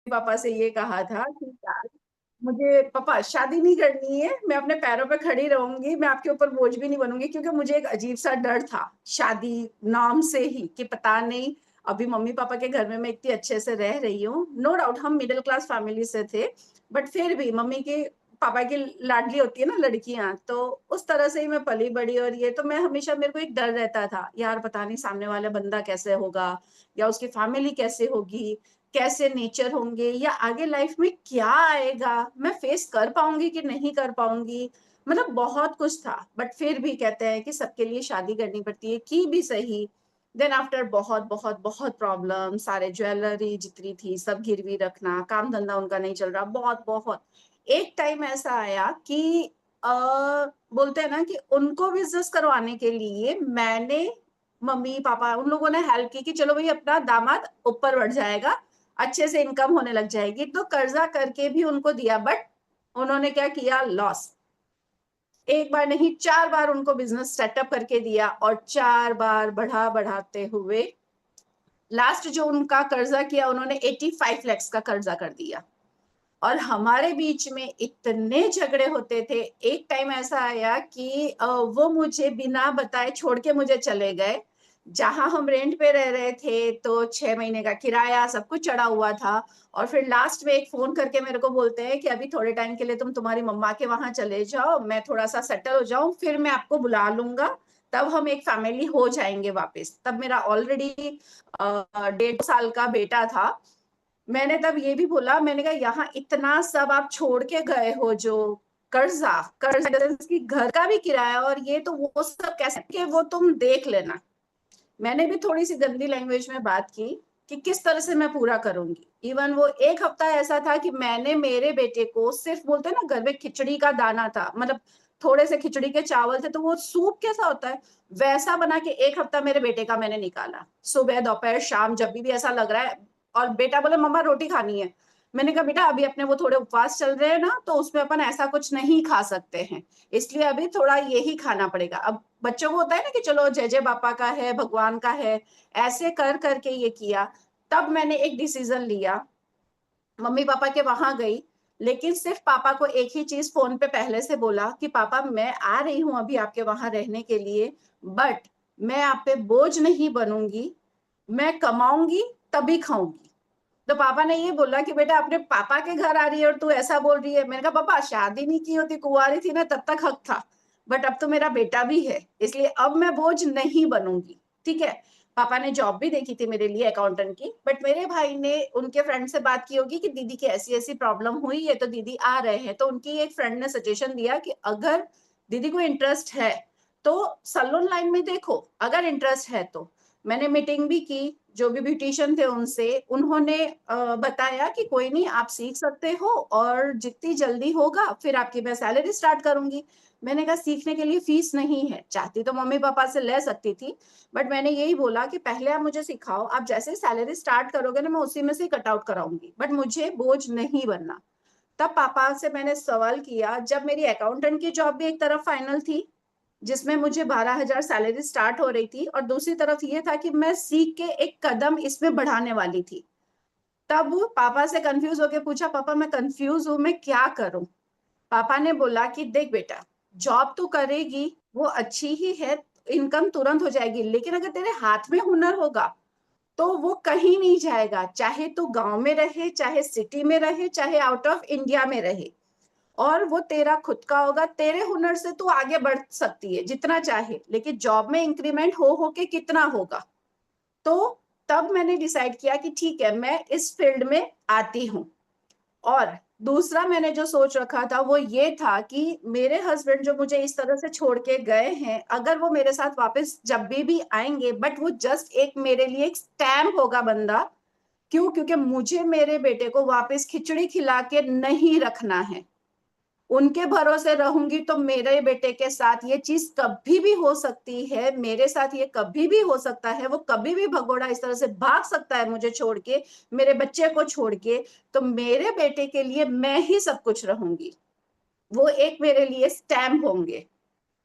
पापा से ये कहा था कि यार मुझे पापा शादी नहीं करनी है, मैं अपने पैरों पे खड़ी रहूंगी, मैं आपके ऊपर बोझ भी नहीं बनूंगी, क्योंकि मुझे एक अजीब सा डर था शादी नाम से ही कि पता नहीं। अभी मम्मी पापा के घर में मैं इतनी अच्छे से रह रही हूँ, नो डाउट हम मिडिल क्लास फैमिली से थे, बट फिर भी मम्मी के पापा की लाडली होती है ना लड़कियां, तो उस तरह से ही मैं पली बड़ी। और ये तो मैं हमेशा, मेरे को एक डर रहता था यार, पता नहीं सामने वाला बंदा कैसे होगा, या उसकी फैमिली कैसे होगी, कैसे नेचर होंगे, या आगे लाइफ में क्या आएगा, मैं फेस कर पाऊंगी कि नहीं कर पाऊंगी। मतलब बहुत कुछ था, बट फिर भी कहते हैं कि सबके लिए शादी करनी पड़ती है, की भी सही। देन आफ्टर बहुत बहुत बहुत प्रॉब्लम, सारे ज्वेलरी जितनी थी सब गिरवी रखना, काम धंधा उनका नहीं चल रहा, बहुत बहुत। एक टाइम ऐसा आया कि अ, बोलते हैं ना कि उनको बिजनेस करवाने के लिए मैंने, मम्मी पापा उन लोगों ने हेल्प की कि चलो भाई अपना दामाद ऊपर बढ़ जाएगा, अच्छे से इनकम होने लग जाएगी, तो कर्जा करके भी उनको दिया, बट उन्होंने क्या किया, लॉस। एक बार नहीं, 4 बार उनको बिजनेस सेटअप करके दिया, और 4 बार बढ़ा बढ़ाते हुए लास्ट जो उनका कर्जा किया, उन्होंने 85 lakhs का कर्जा कर दिया। और हमारे बीच में इतने झगड़े होते थे। एक टाइम ऐसा आया कि वो मुझे बिना बताए छोड़ के मुझे चले गए। जहां हम रेंट पे रह रहे थे तो 6 महीने का किराया सब कुछ चढ़ा हुआ था। और फिर लास्ट में एक फोन करके मेरे को बोलते हैं कि अभी थोड़े टाइम के लिए तुम तुम्हारी मम्मा के वहां चले जाओ, मैं थोड़ा सा सेटल हो जाऊं, फिर मैं आपको बुला लूंगा, तब हम एक फैमिली हो जाएंगे वापस। तब मेरा ऑलरेडी 1.5 साल का बेटा था। मैंने तब ये भी बोला, मैंने कहा यहाँ इतना सब आप छोड़ के गए हो, जो कर्जा, कर्जा की घर का भी किराया, और ये तो वो सब कैसे कि वो तुम देख लेना। मैंने भी थोड़ी सी गंदी लैंग्वेज में बात की कि किस तरह से मैं पूरा करूंगी। इवन वो एक हफ्ता ऐसा था कि मैंने मेरे बेटे को सिर्फ, बोलते हैं ना घर में खिचड़ी का दाना था, मतलब थोड़े से खिचड़ी के चावल थे, तो वो सूप कैसा होता है वैसा बना के एक हफ्ता मेरे बेटे का मैंने निकाला, सुबह दोपहर शाम जब भी ऐसा लग रहा है। और बेटा बोले मम्मा रोटी खानी है। मैंने कहा बेटा अभी अपने वो थोड़े उपवास चल रहे हैं ना, तो उसमें अपन ऐसा कुछ नहीं खा सकते हैं, इसलिए अभी थोड़ा यही खाना पड़ेगा। अब बच्चों को होता है ना कि चलो जय जय बापा का है, भगवान का है, ऐसे कर करके ये किया। तब मैंने एक डिसीजन लिया, मम्मी पापा के वहां गई, लेकिन सिर्फ पापा को एक ही चीज फोन पे पहले से बोला कि पापा मैं आ रही हूँ अभी आपके वहां रहने के लिए, बट मैं आप पे बोझ नहीं बनूंगी, मैं कमाऊंगी तभी खाऊंगी। तो पापा ने ये बोला कि बेटा अपने पापा के घर आ रही है और तू ऐसा बोल रही है। मैंने कहा पापा शादी नहीं की होती, कुंवारी थी ना, तब तक हक था, बट अब तो मेरा बेटा भी है, इसलिए अब मैं बोझ नहीं बनूंगी। ठीक है। पापा ने जॉब भी देखी थी मेरे लिए अकाउंटेंट की, बट मेरे भाई ने उनके फ्रेंड से बात की होगी कि दीदी की ऐसी ऐसी प्रॉब्लम हुई है, तो दीदी आ रहे हैं, तो उनकी एक फ्रेंड ने सजेशन दिया कि अगर दीदी को इंटरेस्ट है तो सैलून लाइन में देखो, अगर इंटरेस्ट है तो। मैंने मीटिंग भी की, जो भी ब्यूटिशियन थे उनसे, उन्होंने बताया कि कोई नहीं आप सीख सकते हो, और जितनी जल्दी होगा फिर आपकी मैं सैलरी स्टार्ट करूंगी। मैंने कहा सीखने के लिए फीस नहीं है, चाहती तो मम्मी पापा से ले सकती थी, बट मैंने यही बोला कि पहले आप मुझे सिखाओ, आप जैसे सैलरी स्टार्ट करोगे ना मैं उसी में से कट आउट कराऊंगी, बट मुझे बोझ नहीं बनना। तब पापा से मैंने सवाल किया, जब मेरी अकाउंटेंट की जॉब भी एक तरफ फाइनल थी, जिसमें मुझे 12,000 सैलरी स्टार्ट हो रही थी, और दूसरी तरफ ये था कि मैं सीख के एक कदम इसमें बढ़ाने वाली थी। तब पापा से कंफ्यूज होके पूछा, पापा मैं कंफ्यूज हूं, मैं क्या करूं। पापा ने बोला कि देख बेटा, जॉब तो करेगी वो अच्छी ही है, इनकम तुरंत हो जाएगी, लेकिन अगर तेरे हाथ में हुनर होगा तो वो कहीं नहीं जाएगा, चाहे तू गांव में रहे, चाहे सिटी में रहे, चाहे आउट ऑफ इंडिया में रहे, और वो तेरा खुद का होगा, तेरे हुनर से तू आगे बढ़ सकती है जितना चाहे, लेकिन जॉब में इंक्रीमेंट हो के कितना होगा। तो तब मैंने डिसाइड किया कि ठीक है मैं इस फील्ड में आती हूँ। और दूसरा मैंने जो सोच रखा था वो ये था कि मेरे हस्बैंड जो मुझे इस तरह से छोड़ के गए हैं, अगर वो मेरे साथ वापस जब भी आएंगे, बट वो जस्ट एक मेरे लिए एक स्टैम्प होगा बंदा। क्यों? क्योंकि मुझे मेरे बेटे को वापस खिचड़ी खिला के नहीं रखना है। उनके भरोसे रहूंगी तो मेरे बेटे के साथ ये चीज कभी भी हो सकती है, मेरे साथ ये कभी भी हो सकता है, वो कभी भी भगोड़ा इस तरह से भाग सकता है मुझे छोड़ के, मेरे बच्चे को छोड़ के। तो मेरे बेटे के लिए मैं ही सब कुछ रहूंगी, वो एक मेरे लिए स्टैम्प होंगे।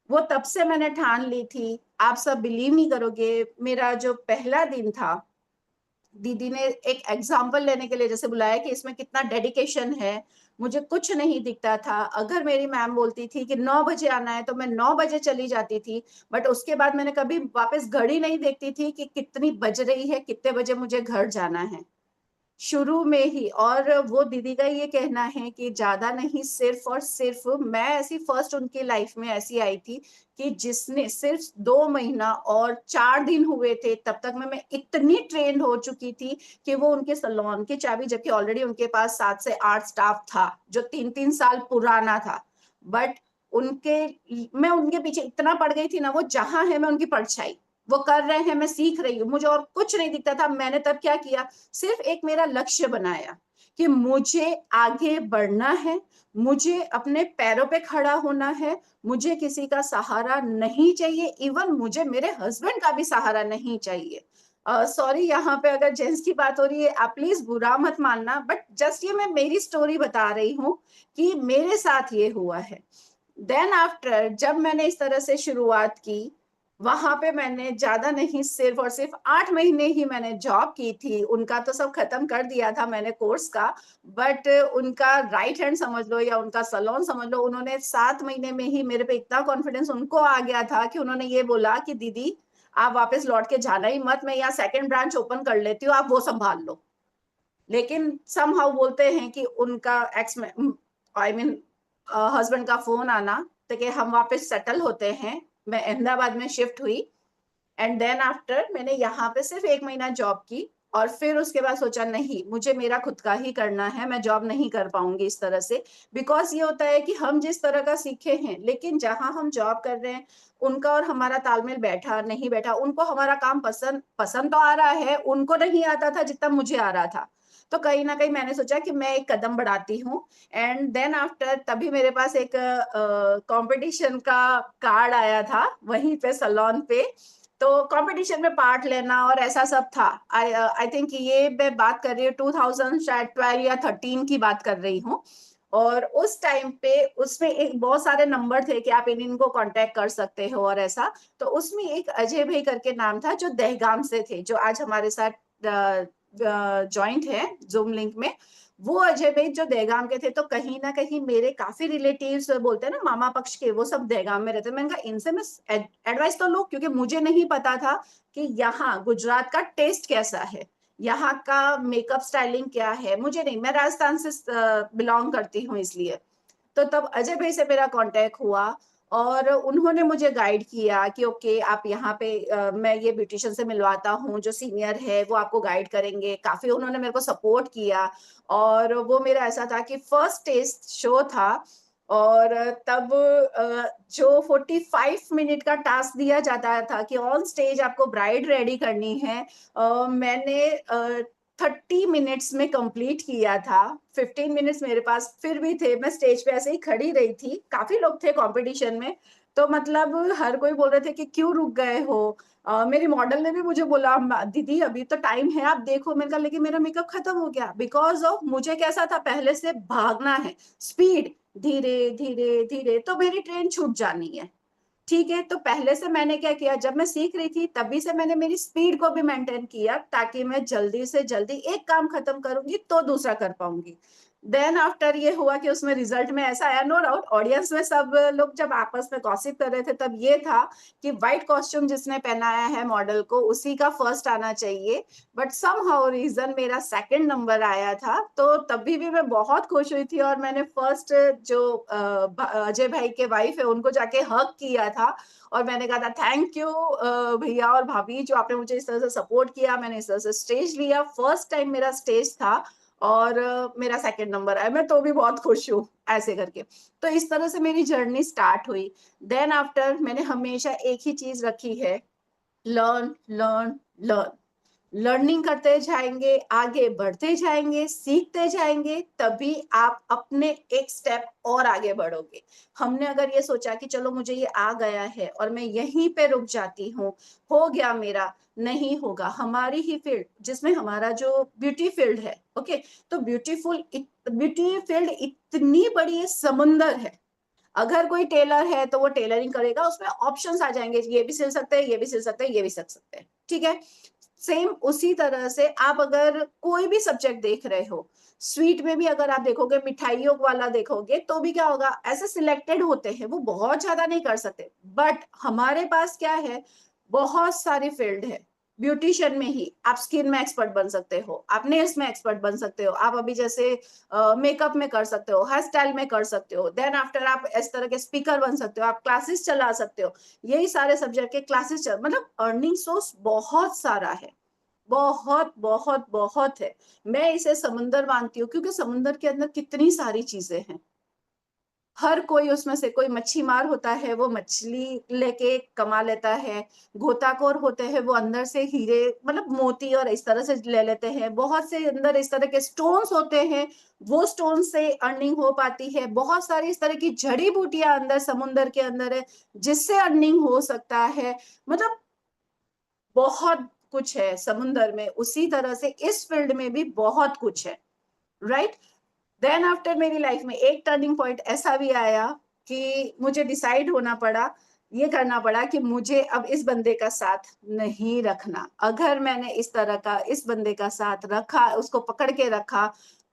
वो तब से मैंने ठान ली थी। आप सब बिलीव नहीं करोगे, मेरा जो पहला दिन था दीदी ने एक एग्जाम्पल लेने के लिए जैसे बुलाया कि इसमें कितना डेडिकेशन है। मुझे कुछ नहीं दिखता था। अगर मेरी मैम बोलती थी कि 9 बजे आना है तो मैं 9 बजे चली जाती थी। बट उसके बाद मैंने कभी वापस घड़ी नहीं देखती थी कि कितनी बज रही है, कितने बजे मुझे घर जाना है। शुरू में ही। और वो दीदी का ये कहना है कि ज्यादा नहीं, सिर्फ और सिर्फ मैं ऐसी फर्स्ट उनकी लाइफ में ऐसी आई थी कि जिसने सिर्फ 2 महीना और 4 दिन हुए थे तब तक मैं इतनी ट्रेंड हो चुकी थी कि वो उनके सलोन की चाबी, जबकि ऑलरेडी उनके पास 7 से 8 स्टाफ था जो 3-3 साल पुराना था। बट उनके मैं उनके पीछे इतना पड़ गई थी ना, वो जहां है मैं उनकी परछाई। वो कर रहे हैं, मैं सीख रही हूँ, मुझे और कुछ नहीं दिखता था। मैंने तब क्या किया, सिर्फ एक मेरा लक्ष्य बनाया कि मुझे आगे बढ़ना है, मुझे अपने पैरों पे खड़ा होना है, मुझे किसी का सहारा नहीं चाहिए, इवन मुझे मेरे हस्बैंड का भी सहारा नहीं चाहिए। सॉरी, यहाँ पे अगर जेंट्स की बात हो रही है, आप प्लीज बुरा मत मानना, बट जस्ट ये मैं मेरी स्टोरी बता रही हूँ कि मेरे साथ ये हुआ है। देन आफ्टर जब मैंने इस तरह से शुरुआत की, वहां पे मैंने ज्यादा नहीं, सिर्फ और सिर्फ 8 महीने ही मैंने जॉब की थी। उनका तो सब खत्म कर दिया था मैंने कोर्स का। बट उनका राइट हैंड समझ लो या उनका सलोन समझ लो, उन्होंने 7 महीने में ही मेरे पे इतना कॉन्फिडेंस उनको आ गया था कि उन्होंने ये बोला कि दीदी आप वापस लौट के जाना ही मत, मैं यहाँ सेकंड ब्रांच ओपन कर लेती हूँ, आप वो संभाल लो। लेकिन समहाउ बोलते हैं कि उनका एक्स में आई मीन हस्बैंड का फोन आना, तो कि हम वापस सेटल होते हैं। मैं अहमदाबाद में शिफ्ट हुई। एंड देन आफ्टर मैंने यहाँ पे सिर्फ 1 महीना जॉब की। और फिर उसके बाद सोचा नहीं, मुझे मेरा खुद का ही करना है, मैं जॉब नहीं कर पाऊंगी इस तरह से। बिकॉज ये होता है कि हम जिस तरह का सीखे हैं, लेकिन जहां हम जॉब कर रहे हैं उनका और हमारा तालमेल बैठा नहीं बैठा। उनको हमारा काम पसंद पसंद तो आ रहा है, उनको नहीं आता था जितना मुझे आ रहा था। तो कहीं ना कहीं मैंने सोचा कि मैं एक कदम बढ़ाती हूँ। एंड देन आफ्टर तभी मेरे पास एक कंपटीशन का कार्ड आया था वहीं पे सलोन पे। तो कंपटीशन में पार्ट लेना और ऐसा सब था। आई थिंक ये मैं बात कर रही हूँ 2000 शायद 12 या 13 की बात कर रही हूँ। और उस टाइम पे उसमें एक बहुत सारे नंबर थे कि आप इन इनको कांटेक्ट कर सकते हो और ऐसा। तो उसमें एक अजय भाई करके नाम था जो दहगाम से थे, जो आज हमारे साथ ज्वाइंट है जूम लिंक में। वो अजय भाई जो दहगाम के थे, तो कहीं ना कहीं मेरे काफी रिलेटिव्स बोलते हैं ना मामा पक्ष के, वो सब दहगाम में रहते हैं। मैंने कहा इनसे मैं एडवाइस तो लो, क्योंकि मुझे नहीं पता था कि यहाँ गुजरात का टेस्ट कैसा है, यहाँ का मेकअप स्टाइलिंग क्या है, मुझे नहीं, मैं राजस्थान से बिलोंग करती हूँ इसलिए। तो तब अजय भाई से मेरा कांटेक्ट हुआ और उन्होंने मुझे गाइड किया कि ओके आप यहाँ पे मैं ये ब्यूटिशियन से मिलवाता हूँ जो सीनियर है, वो आपको गाइड करेंगे। काफी उन्होंने मेरे को सपोर्ट किया। और वो मेरा ऐसा था कि फर्स्ट टेस्ट शो था। और तब जो 45 मिनट का टास्क दिया जाता था कि ऑन स्टेज आपको ब्राइड रेडी करनी है, मैंने 30 मिनट्स में कंप्लीट किया था। 15 मिनट्स मेरे पास फिर भी थे, मैं स्टेज पे ऐसे ही खड़ी रही थी, काफी लोग थे कंपटीशन में। तो मतलब हर कोई बोल रहे थे कि क्यों रुक गए हो। मेरी मॉडल ने भी मुझे बोला दीदी अभी तो टाइम है, आप देखो। मैंने कहा लेकिन मेरा मेकअप खत्म हो गया। बिकॉज ऑफ मुझे कैसा था, पहले से भागना है, स्पीड, धीरे धीरे धीरे, तो मेरी ट्रेन छूट जानी है। ठीक है, तो पहले से मैंने क्या किया, जब मैं सीख रही थी तभी से मैंने मेरी स्पीड को भी मेंटेन किया, ताकि मैं जल्दी से जल्दी एक काम खत्म करूंगी तो दूसरा कर पाऊंगी। देन आफ्टर ये हुआ कि उसमें रिजल्ट में ऐसा आया, नो डाउट ऑडियंस में सब लोग जब आपस में गॉसिप कर रहे थे तब ये था कि व्हाइट कॉस्ट्यूम जिसने पहनाया है मॉडल को उसी का फर्स्ट आना चाहिए। बट सम हाउ रीजन मेरा सेकंड नंबर आया था, तो तभी भी मैं बहुत खुश हुई थी। और मैंने फर्स्ट जो अजय भाई के वाइफ है उनको जाके हक किया था। और मैंने कहा था थैंक यू भैया और भाभी, जो आपने मुझे इस तरह से सपोर्ट किया, मैंने इस तरह से स्टेज लिया, फर्स्ट टाइम मेरा स्टेज था। और मेरा सेकंड नंबर आया, मैं तो भी बहुत खुश हूँ ऐसे करके। तो इस तरह से मेरी जर्नी स्टार्ट हुई। देन आफ्टर मैंने हमेशा एक ही चीज रखी है, लर्न लर्न लर्न। लर्निंग करते जाएंगे, आगे बढ़ते जाएंगे, सीखते जाएंगे, तभी आप अपने एक स्टेप और आगे बढ़ोगे। हमने अगर ये सोचा कि चलो मुझे ये आ गया है और मैं यहीं पे रुक जाती हूँ, हो गया मेरा, नहीं होगा। हमारी ही फील्ड जिसमें हमारा जो ब्यूटी फील्ड है, ओके, तो ब्यूटी फील्ड इतनी बड़ी समुंदर है। अगर कोई टेलर है तो वो टेलरिंग करेगा, उसमें ऑप्शंस आ जाएंगे, ये भी सिल सकते हैं, ये भी सिल सकते हैं, ये भी सिल सकते हैं, ठीक है। सेम उसी तरह से आप अगर कोई भी सब्जेक्ट देख रहे हो, स्वीट में भी अगर आप देखोगे, मिठाइयों वाला देखोगे, तो भी क्या होगा, ऐसे सिलेक्टेड होते हैं, वो बहुत ज्यादा नहीं कर सकते। बट हमारे पास क्या है, बहुत सारी फील्ड है। ब्यूटिशियन में ही आप स्किन में एक्सपर्ट बन सकते हो, आप नेल्स में एक्सपर्ट बन सकते हो, आप अभी जैसे मेकअप में कर सकते हो, हेयर स्टाइल में कर सकते हो, देन आफ्टर आप इस तरह के स्पीकर बन सकते हो, आप क्लासेस चला सकते हो। यही सारे सब्जेक्ट के क्लासेस चल, मतलब अर्निंग सोर्स बहुत सारा है, बहुत बहुत बहुत है। मैं इसे समुंदर मानती हूँ, क्योंकि समुंदर के अंदर कितनी सारी चीजें हैं। हर कोई उसमें से, कोई मच्छी मार होता है वो मछली लेके कमा लेता है, गोताखोर होते हैं वो अंदर से हीरे मतलब मोती और इस तरह से ले लेते हैं, बहुत से अंदर इस तरह के स्टोन्स होते हैं, वो स्टोन से अर्निंग हो पाती है। बहुत सारी इस तरह की जड़ी बूटियां अंदर समुंदर के अंदर है, जिससे अर्निंग हो सकता है। मतलब बहुत कुछ है समुंदर में, उसी तरह से इस फील्ड में भी बहुत कुछ है, राइट। देन आफ्टर मेरी लाइफ में एक टर्निंग पॉइंट ऐसा भी आया कि मुझे डिसाइड होना पड़ा, ये करना पड़ा कि मुझे अब इस बंदे का साथ नहीं रखना। अगर मैंने इस तरह का इस बंदे का साथ रखा, उसको पकड़ के रखा,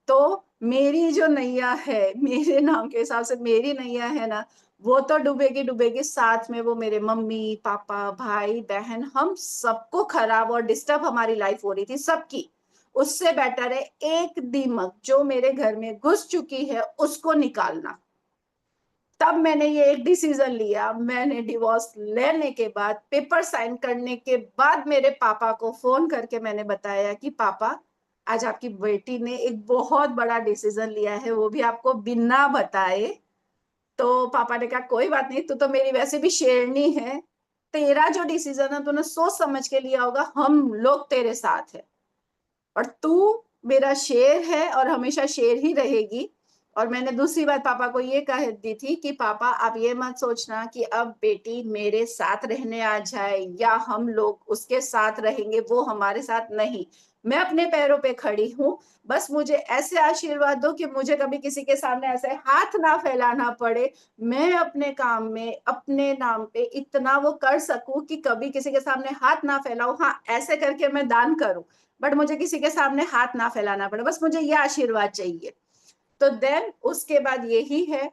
तो मेरी जो नैया है, मेरे नाम के हिसाब से मेरी नैया है ना, वो तो डूबेगी डूबेगी, साथ में वो मेरे मम्मी पापा भाई बहन, हम सबको खराब और डिस्टर्ब हमारी लाइफ हो रही थी सबकी। उससे बेटर है एक दीमक जो मेरे घर में घुस चुकी है उसको निकालना। तब मैंने ये एक डिसीजन लिया, मैंने डिवोर्स लेने के बाद, पेपर साइन करने के बाद, मेरे पापा को फोन करके मैंने बताया कि पापा, आज आपकी बेटी ने एक बहुत बड़ा डिसीजन लिया है, वो भी आपको बिना बताए। तो पापा ने कहा कोई बात नहीं, तू तो मेरी वैसे भी शेरनी है, तेरा जो डिसीजन है तूने सोच समझ के लिया होगा, हम लोग तेरे साथ है, और तू मेरा शेर है और हमेशा शेर ही रहेगी। और मैंने दूसरी बात पापा को ये कह दी थी कि पापा आप ये मत सोचना कि अब बेटी मेरे साथ रहने आ जाए या हम लोग उसके साथ रहेंगे, वो हमारे साथ नहीं। मैं अपने पैरों पे खड़ी हूँ, बस मुझे ऐसे आशीर्वाद दो कि मुझे कभी किसी के सामने ऐसे हाथ ना फैलाना पड़े। मैं अपने काम में अपने नाम पे इतना वो कर सकूं कि कभी किसी के सामने हाथ ना फैलाऊं। हाँ, ऐसे करके मैं दान करूं, बट मुझे किसी के सामने हाथ ना फैलाना पड़े, बस मुझे ये आशीर्वाद चाहिए। तो देन उसके बाद यही है,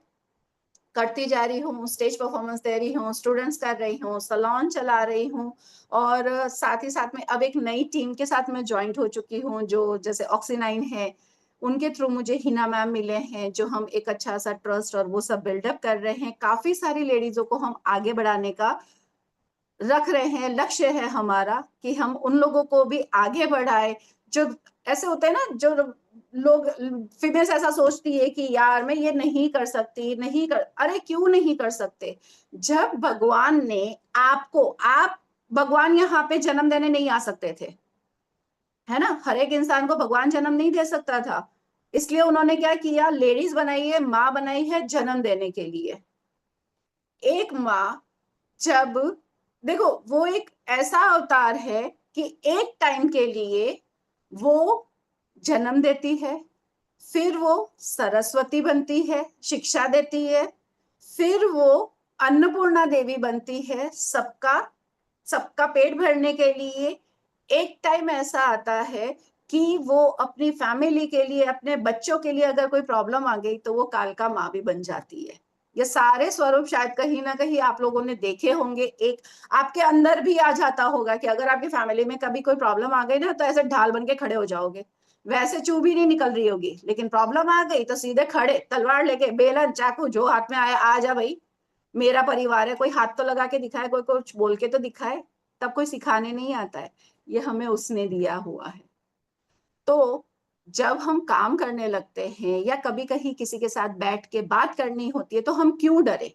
करती जा रही हूँ, स्टेज परफॉर्मेंस दे रही हूँ, स्टूडेंट्स कर रही हूँ, सलोन चला रही हूँ, और साथ ही साथ में अब एक नई टीम के साथ मैं ज्वाइंट हो चुकी हूँ, जो जैसे ऑक्सीनाइन है, उनके थ्रू मुझे हिना मैम मिले हैं, जो हम एक अच्छा सा ट्रस्ट और वो सब बिल्डअप कर रहे हैं। काफी सारी लेडीजों को हम आगे बढ़ाने का रख रहे हैं, लक्ष्य है हमारा कि हम उन लोगों को भी आगे बढ़ाए। जो ऐसे होते हैं ना, जो लोग, फीमेल्स ऐसा सोचती है कि यार मैं ये नहीं कर सकती, नहीं कर, अरे क्यों नहीं कर सकते। जब भगवान ने आपको, आप, भगवान यहाँ पे जन्म देने नहीं आ सकते थे, है ना, हर एक इंसान को भगवान जन्म नहीं दे सकता था। इसलिए उन्होंने क्या किया, लेडीज बनाई है, माँ बनाई है जन्म देने के लिए। एक माँ, जब, देखो वो एक ऐसा अवतार है कि एक टाइम के लिए वो जन्म देती है, फिर वो सरस्वती बनती है, शिक्षा देती है, फिर वो अन्नपूर्णा देवी बनती है, सबका सबका पेट भरने के लिए। एक टाइम ऐसा आता है कि वो अपनी फैमिली के लिए, अपने बच्चों के लिए अगर कोई प्रॉब्लम आ गई तो वो कालका माँ भी बन जाती है। ये सारे स्वरूप शायद कहीं ना कहीं आप लोगों ने देखे होंगे, एक आपके अंदर भी आ जाता होगा कि अगर आपकी फैमिली में कभी कोई प्रॉब्लम आ गई ना, तो ऐसे ढाल बन के खड़े हो जाओगे। वैसे चूभी नहीं निकल रही होगी, लेकिन प्रॉब्लम आ गई तो सीधे खड़े, तलवार लेके, बेलन चाकू जो हाथ में आया, आ जा भाई, मेरा परिवार है, कोई हाथ तो लगा के दिखाए, कोई कुछ बोल के तो दिखाए। तब कोई सिखाने नहीं आता है, ये हमें उसने दिया हुआ है। तो जब हम काम करने लगते हैं या कभी कहीं किसी के साथ बैठ के बात करनी होती है, तो हम क्यों डरे,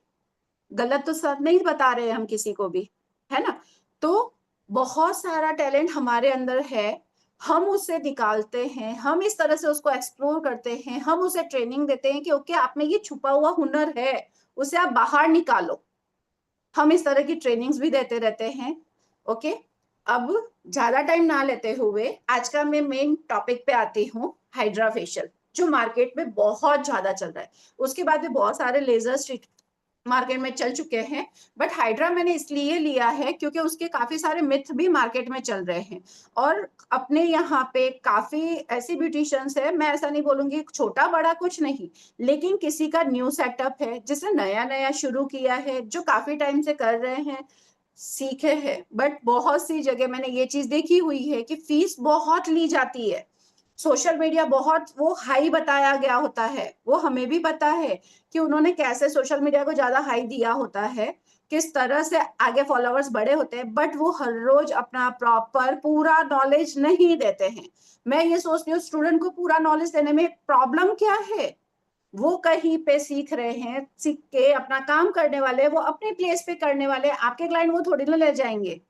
गलत तो सब नहीं बता रहे हम किसी को भी, है ना। तो बहुत सारा टैलेंट हमारे अंदर है, हम उसे निकालते हैं, हम इस तरह से उसको एक्सप्लोर करते हैं, हम उसे ट्रेनिंग देते हैं कि ओके आप में ये छुपा हुआ हुनर है, उसे आप बाहर निकालो। हम इस तरह की ट्रेनिंग्स भी देते रहते हैं। ओके, अब ज्यादा टाइम ना लेते हुए आज का मैं मेन टॉपिक पे आती हूँ, हाइड्रा फेशियल, जो मार्केट में बहुत ज्यादा चल रहा है। उसके बाद में बहुत सारे लेजर मार्केट में चल चुके हैं, बट हाइड्रा मैंने इसलिए लिया है क्योंकि उसके काफी सारे मिथ भी मार्केट में चल रहे हैं। और अपने यहाँ पे काफी ऐसी ब्यूटिशियंस है, मैं ऐसा नहीं बोलूंगी छोटा बड़ा कुछ नहीं, लेकिन किसी का न्यू सेटअप है जिसने नया नया शुरू किया है, जो काफी टाइम से कर रहे हैं, सीखे हैं, बट बहुत सी जगह मैंने ये चीज देखी हुई है कि फीस बहुत ली जाती है। सोशल मीडिया बहुत वो हाई बताया गया होता है, वो हमें भी पता है कि उन्होंने कैसे सोशल मीडिया को ज्यादा हाई दिया होता है, किस तरह से आगे फॉलोअर्स बड़े होते हैं, बट वो हर रोज अपना प्रॉपर पूरा नॉलेज नहीं देते हैं। मैं ये सोचती हूँ स्टूडेंट को पूरा नॉलेज देने में प्रॉब्लम क्या है? वो कहीं पे सीख रहे हैं, सीख के अपना काम करने वाले, वो अपने प्लेस पे करने वाले, आपके क्लाइंट वो थोड़ी ना ले जाएंगे।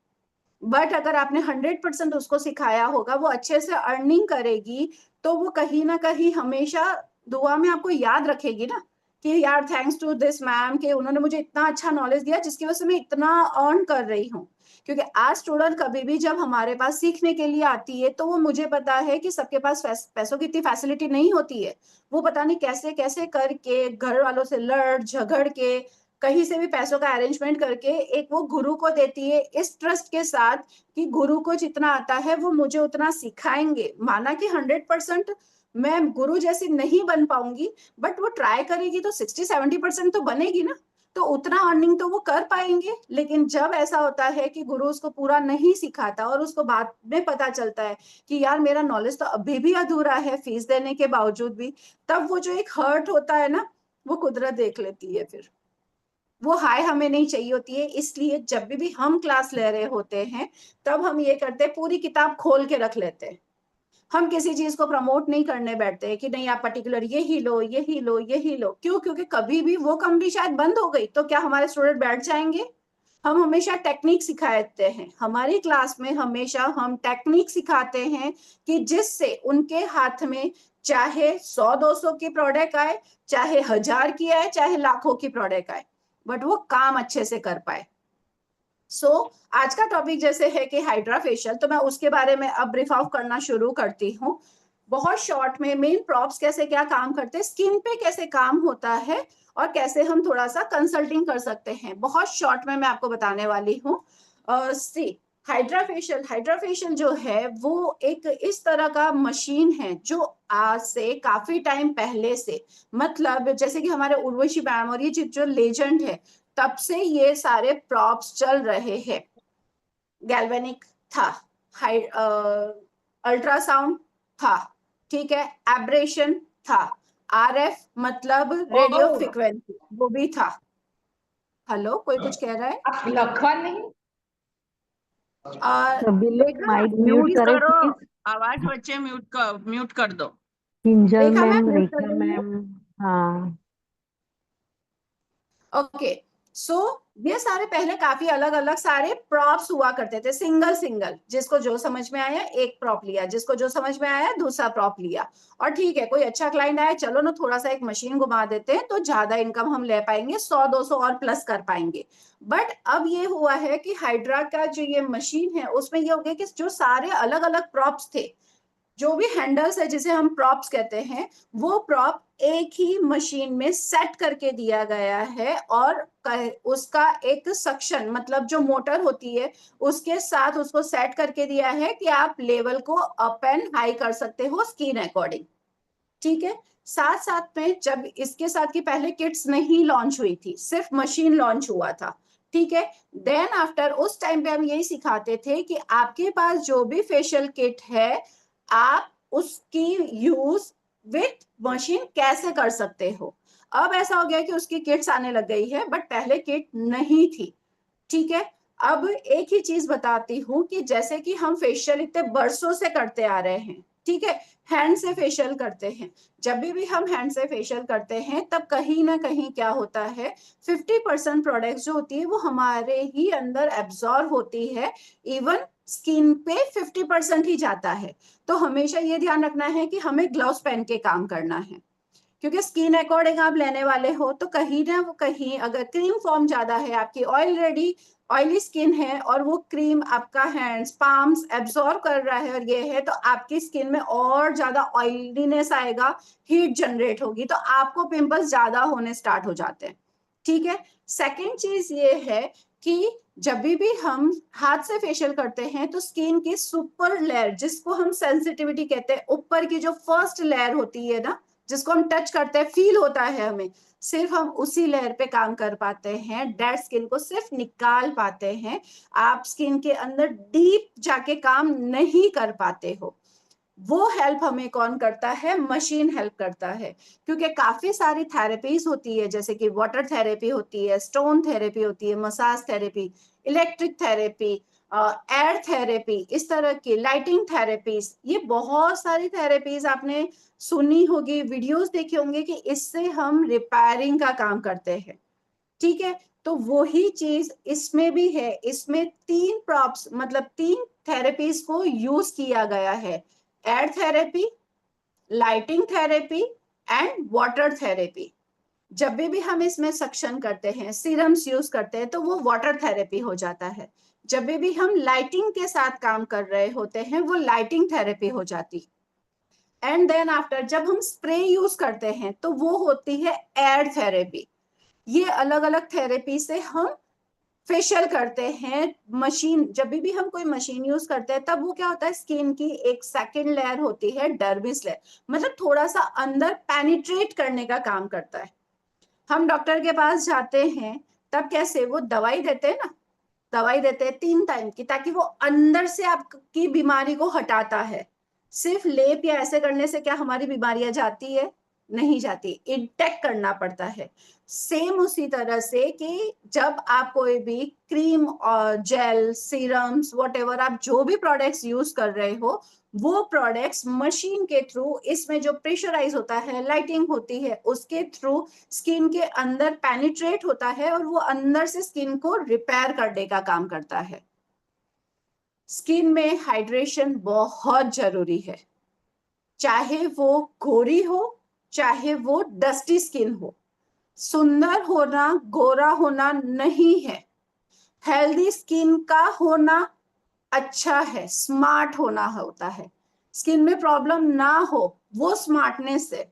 बट अगर आपने 100% उसको सिखाया होगा, वो अच्छे से अर्निंग करेगी, तो वो कहीं ना कहीं हमेशा दुआ में आपको याद रखेगी ना कि यार थैंक्स टू दिस मैम कि उन्होंने मुझे इतना अच्छा नॉलेज दिया जिसकी वजह से मैं इतना अर्न कर रही हूँ। क्योंकि आज स्टूडेंट कभी भी जब हमारे पास सीखने के लिए आती है, तो वो मुझे पता है कि सबके पास पैसों की इतनी फैसिलिटी नहीं होती है। वो पता नहीं कैसे कैसे करके घर वालों से लड़ झगड़ के कहीं से भी पैसों का अरेंजमेंट करके एक वो गुरु को देती है, इस ट्रस्ट के साथ कि गुरु को जितना आता है वो मुझे उतना सिखाएंगे। माना कि 100% मैं गुरु जैसी नहीं बन पाऊंगी, बट वो ट्राई करेगी तो 60-70% तो बनेगी ना, तो उतना अर्निंग तो वो कर पाएंगे। लेकिन जब ऐसा होता है कि गुरु उसको पूरा नहीं सिखाता और उसको बाद में पता चलता है कि यार मेरा नॉलेज तो अभी भी अधूरा है फीस देने के बावजूद भी, तब वो जो एक हर्ट होता है ना, वो कुदरत देख लेती है। फिर वो हाय हमें नहीं चाहिए होती है। इसलिए जब भी हम क्लास ले रहे होते हैं, तब हम ये करते हैं, पूरी किताब खोल के रख लेते हैं। हम किसी चीज को प्रमोट नहीं करने बैठते हैं कि नहीं आप पर्टिकुलर ये ही लो, ये ही लो, ये ही लो। क्यों? क्योंकि कभी भी वो कंपनी शायद बंद हो गई तो क्या हमारे स्टूडेंट बैठ जाएंगे? हम हमेशा टेक्निक सिखाते हैं, हमारी क्लास में हमेशा हम टेक्निक सिखाते हैं कि जिससे उनके हाथ में चाहे 100-200 की प्रोडक्ट आए, चाहे 1000 की आए, चाहे लाखों की प्रोडक्ट आए, बट वो काम अच्छे से कर पाए। आज का टॉपिक जैसे है कि हाइड्रा फेशियल, तो मैं उसके बारे में अब ब्रीफ ऑफ करना शुरू करती हूँ। बहुत शॉर्ट में मेन प्रॉप्स कैसे क्या काम करते हैं, स्किन पे कैसे काम होता है, और कैसे हम थोड़ा सा कंसल्टिंग कर सकते हैं, बहुत शॉर्ट में मैं आपको बताने वाली हूँ। सी हाइड्रा फेशियल जो है वो एक इस तरह का मशीन है जो आज से काफी टाइम पहले से, मतलब जैसे कि हमारे उर्वशी मैम और ये जो लेजेंड है, तब से ये सारे प्रॉप्स चल रहे हैं। गैल्वेनिक था, हाई अल्ट्रासाउंड था, ठीक है, एब्रेशन था, आरएफ मतलब रेडियो ओ, फ्रीक्वेंसी वो भी था। हेलो, कोई कुछ कह रहा है? आप लखवा नहीं? सभी लोग रेखा माइक म्यूट म्यूट करें करो, प्लीज। आवाज बच्चे म्यूट कर दो। किंजल रेखा मैम मैम, म्यूट कर रेखा देंगे। मैम। हाँ। ओके, सो ये सारे पहले काफी अलग अलग सारे प्रॉप्स हुआ करते थे, सिंगल सिंगल, जिसको जो समझ में आया एक प्रॉप लिया, जिसको जो समझ में आया दूसरा प्रॉप लिया। और ठीक है, कोई अच्छा क्लाइंट आया, चलो ना थोड़ा सा एक मशीन घुमा देते हैं तो ज्यादा इनकम हम ले पाएंगे, 100-200 और प्लस कर पाएंगे। बट अब ये हुआ है कि हाइड्रा का जो ये मशीन है उसमें ये हो गया कि जो सारे अलग अलग प्रॉप्स थे, जो भी हैंडल्स है जिसे हम प्रॉप्स कहते हैं, वो प्रॉप एक ही मशीन में सेट करके दिया गया है। और उसका एक सक्शन मतलब जो मोटर होती है उसके साथ उसको सेट करके दिया है कि आप लेवल को अप एंड हाई कर सकते हो स्किन अकॉर्डिंग। ठीक है, साथ साथ में जब इसके साथ की पहले किट्स नहीं लॉन्च हुई थी, सिर्फ मशीन लॉन्च हुआ था। ठीक है, देन आफ्टर उस टाइम पे हम यही सिखाते थे कि आपके पास जो भी फेशियल किट है, आप उसकी यूज विथ मशीन कैसे कर सकते हो। अब ऐसा हो गया कि उसकी किट्स आने लग गई है, बट पहले किट नहीं थी। ठीक है, अब एक ही चीज बताती हूँ कि जैसे कि हम फेशियल इतने बरसों से करते आ रहे हैं, ठीक है, हैंड से फेशियल करते हैं। जब भी हम हैंड से फेशियल करते हैं तब कहीं ना कहीं क्या होता है, 50% प्रोडक्ट्स जो होती है वो हमारे ही अंदर एब्जॉर्ब होती है, इवन स्किन पे 50% ही जाता है। तो हमेशा ये ध्यान रखना है कि हमें ग्लव्स पहन के काम करना है, क्योंकि स्किन अकॉर्डिंग आप लेने वाले हो। तो कहीं ना वो कहीं अगर क्रीम फॉर्म ज्यादा है, आपकी ऑलरेडी ऑयली स्किन है और वो क्रीम आपका हैंड्स पाम्स एब्सॉर्ब कर रहा है और ये है, तो आपकी स्किन में और ज्यादा ऑयलीनेस आएगा, हीट जनरेट होगी, तो आपको पिंपल्स ज्यादा होने स्टार्ट हो जाते हैं। ठीक है। सेकंड चीज ये है कि जब भी हम हाथ से फेशियल करते हैं तो स्किन की सुपर लेयर, जिसको हम सेंसिटिविटी कहते हैं, ऊपर की जो फर्स्ट लेयर होती है ना, जिसको हम टच करते हैं, फील होता है हमें, सिर्फ हम उसी लेयर पे काम कर पाते हैं, डेड स्किन को सिर्फ निकाल पाते हैं। आप स्किन के अंदर डीप जाके काम नहीं कर पाते हो। वो हेल्प हमें कौन करता है? मशीन हेल्प करता है। क्योंकि काफी सारी थेरेपीज होती है, जैसे कि वाटर थेरेपी होती है, स्टोन थेरेपी होती है, massage therapy, electric therapy, air therapy, इस तरह की लाइटिंग थेरेपीज, ये बहुत सारी थेरेपीज आपने सुनी होगी, वीडियोस देखे होंगे कि इससे हम रिपेयरिंग का काम करते हैं। ठीक है, तो वही चीज इसमें भी है। इसमें तीन प्रॉप्स, मतलब तीन थेरेपीज को यूज किया गया है: air therapy, lighting therapy and water therapy. जब भी हम इसमें सक्शन करते हैं, सीरम्स यूज करते हैं, तो वो वाटर थेरेपी हो जाता है। जब भी हम लाइटिंग के साथ काम कर रहे होते हैं, वो लाइटिंग थेरेपी हो जाती। एंड देन आफ्टर जब हम स्प्रे यूज करते हैं तो वो होती है एयर थेरेपी। ये अलग अलग थेरेपी से हम फेशियल करते हैं। मशीन, जब भी हम कोई मशीन यूज करते हैं तब वो क्या होता है, स्किन की एक सेकेंड लेयर होती है, डर्मिस लेयर, मतलब थोड़ा सा अंदर पेनिट्रेट करने का काम करता है। हम डॉक्टर के पास जाते हैं तब कैसे वो दवाई देते हैं ना, दवाई देते हैं 3 टाइम की, ताकि वो अंदर से आपकी बीमारी को हटाता है। सिर्फ लेप या ऐसे करने से क्या हमारी बीमारियां जाती है? नहीं जाती, इंटेक्ट करना पड़ता है। सेम उसी तरह से कि जब आप कोई भी क्रीम और जेल, सीरम्स, वॉटेवर, आप जो भी प्रोडक्ट्स यूज कर रहे हो, वो प्रोडक्ट्स मशीन के थ्रू, इसमें जो प्रेशराइज होता है, लाइटिंग होती है, उसके थ्रू स्किन के अंदर पेनिट्रेट होता है और वो अंदर से स्किन को रिपेयर करने का काम करता है। स्किन में हाइड्रेशन बहुत जरूरी है, चाहे वो गोरी हो, चाहे वो डस्टी स्किन हो। सुंदर होना, गोरा होना नहीं है। हेल्दी स्किन का होना अच्छा है, स्मार्ट होना होता है। स्किन में प्रॉब्लम ना हो, वो स्मार्टनेस है।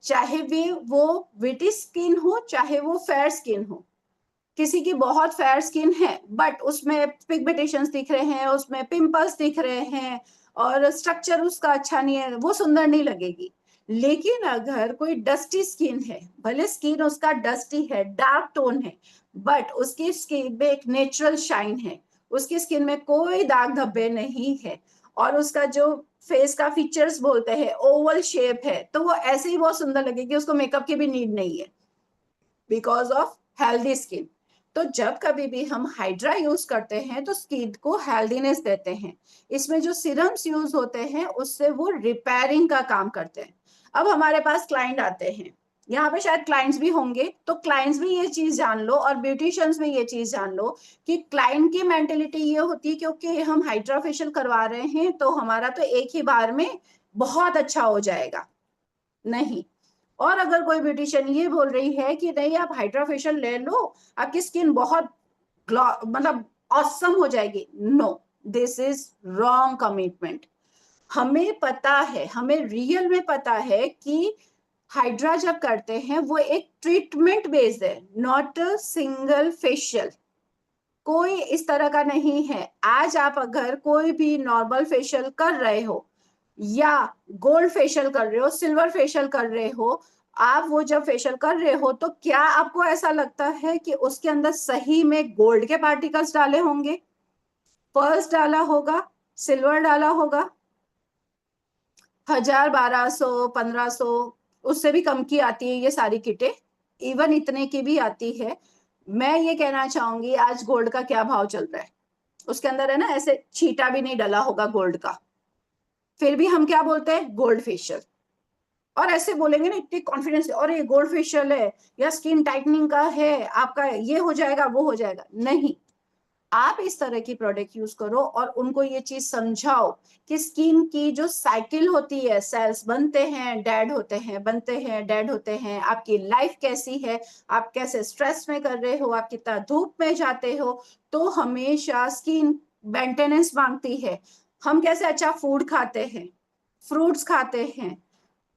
चाहे भी वो विटी स्किन हो, चाहे वो फेयर स्किन हो। किसी की बहुत फेयर स्किन है बट उसमें पिगमेंटेशंस दिख रहे हैं, उसमें पिंपल्स दिख रहे हैं और स्ट्रक्चर उसका अच्छा नहीं है, वो सुंदर नहीं लगेगी। लेकिन अगर कोई डस्टी स्किन है, भले स्किन उसका डस्टी है, डार्क टोन है, बट उसकी स्किन में एक नेचुरल शाइन है, उसकी स्किन में कोई दाग धब्बे नहीं है, और उसका जो फेस का फीचर्स बोलते हैं ओवल शेप है, तो वो ऐसे ही बहुत सुंदर लगेगी, उसको मेकअप की भी नीड नहीं है, बिकॉज ऑफ हेल्दी स्किन। तो जब कभी भी हम हाइड्रा यूज करते हैं तो स्किन को हेल्दीनेस देते हैं। इसमें जो सीरम्स यूज होते हैं उससे वो रिपेयरिंग का काम करते हैं। अब हमारे पास क्लाइंट आते हैं, यहाँ पे शायद क्लाइंट्स भी होंगे, तो क्लाइंट्स भी ये चीज जान लो और ब्यूटिशियंस भी ये चीज जान लो कि क्लाइंट की मेंटेलिटी ये होती है क्योंकि हम हाइड्रा फेशियल करवा रहे हैं तो हमारा तो एक ही बार में बहुत अच्छा हो जाएगा। नहीं। और अगर कोई ब्यूटिशियन ये बोल रही है कि नहीं आप हाइड्रा फेशियल ले लो, आपकी स्किन बहुत मतलब ऑसम हो जाएगी, no, this is wrong commitment. हमें पता है, हमें रियल में पता है कि हाइड्रा जब करते हैं वो एक ट्रीटमेंट बेस्ड है, नॉट अ सिंगल फेशियल। कोई इस तरह का नहीं है। आज आप अगर कोई भी नॉर्मल फेशियल कर रहे हो या गोल्ड फेशियल कर रहे हो, सिल्वर फेशियल कर रहे हो, आप वो जब फेशियल कर रहे हो तो क्या आपको ऐसा लगता है कि उसके अंदर सही में गोल्ड के पार्टिकल्स डाले होंगे, पर्ल्स डाला होगा, सिल्वर डाला होगा? 1000, 1200, 1500, उससे भी कम की आती है ये सारी किटें, इवन इतने की भी आती है। मैं ये कहना चाहूंगी आज गोल्ड का क्या भाव चल रहा है, उसके अंदर है ना ऐसे छींटा भी नहीं डला होगा गोल्ड का, फिर भी हम क्या बोलते हैं? Gold facial. और ऐसे बोलेंगे ना इतनी कॉन्फिडेंस, और ये गोल्ड फेशियल है या स्किन टाइटनिंग का है, आपका ये हो जाएगा वो हो जाएगा। नहीं, आप इस तरह की प्रोडक्ट यूज करो और उनको ये चीज समझाओ कि स्किन की जो साइकिल होती है, सेल्स बनते हैं, डेड होते हैं, बनते हैं, डेड होते हैं, आपकी लाइफ कैसी है, आप कैसे स्ट्रेस में कर रहे हो, आप कितना धूप में जाते हो, तो हमेशा स्किन मेंटेनेंस मांगती है। हम कैसे अच्छा फूड खाते हैं, फ्रूट्स खाते हैं,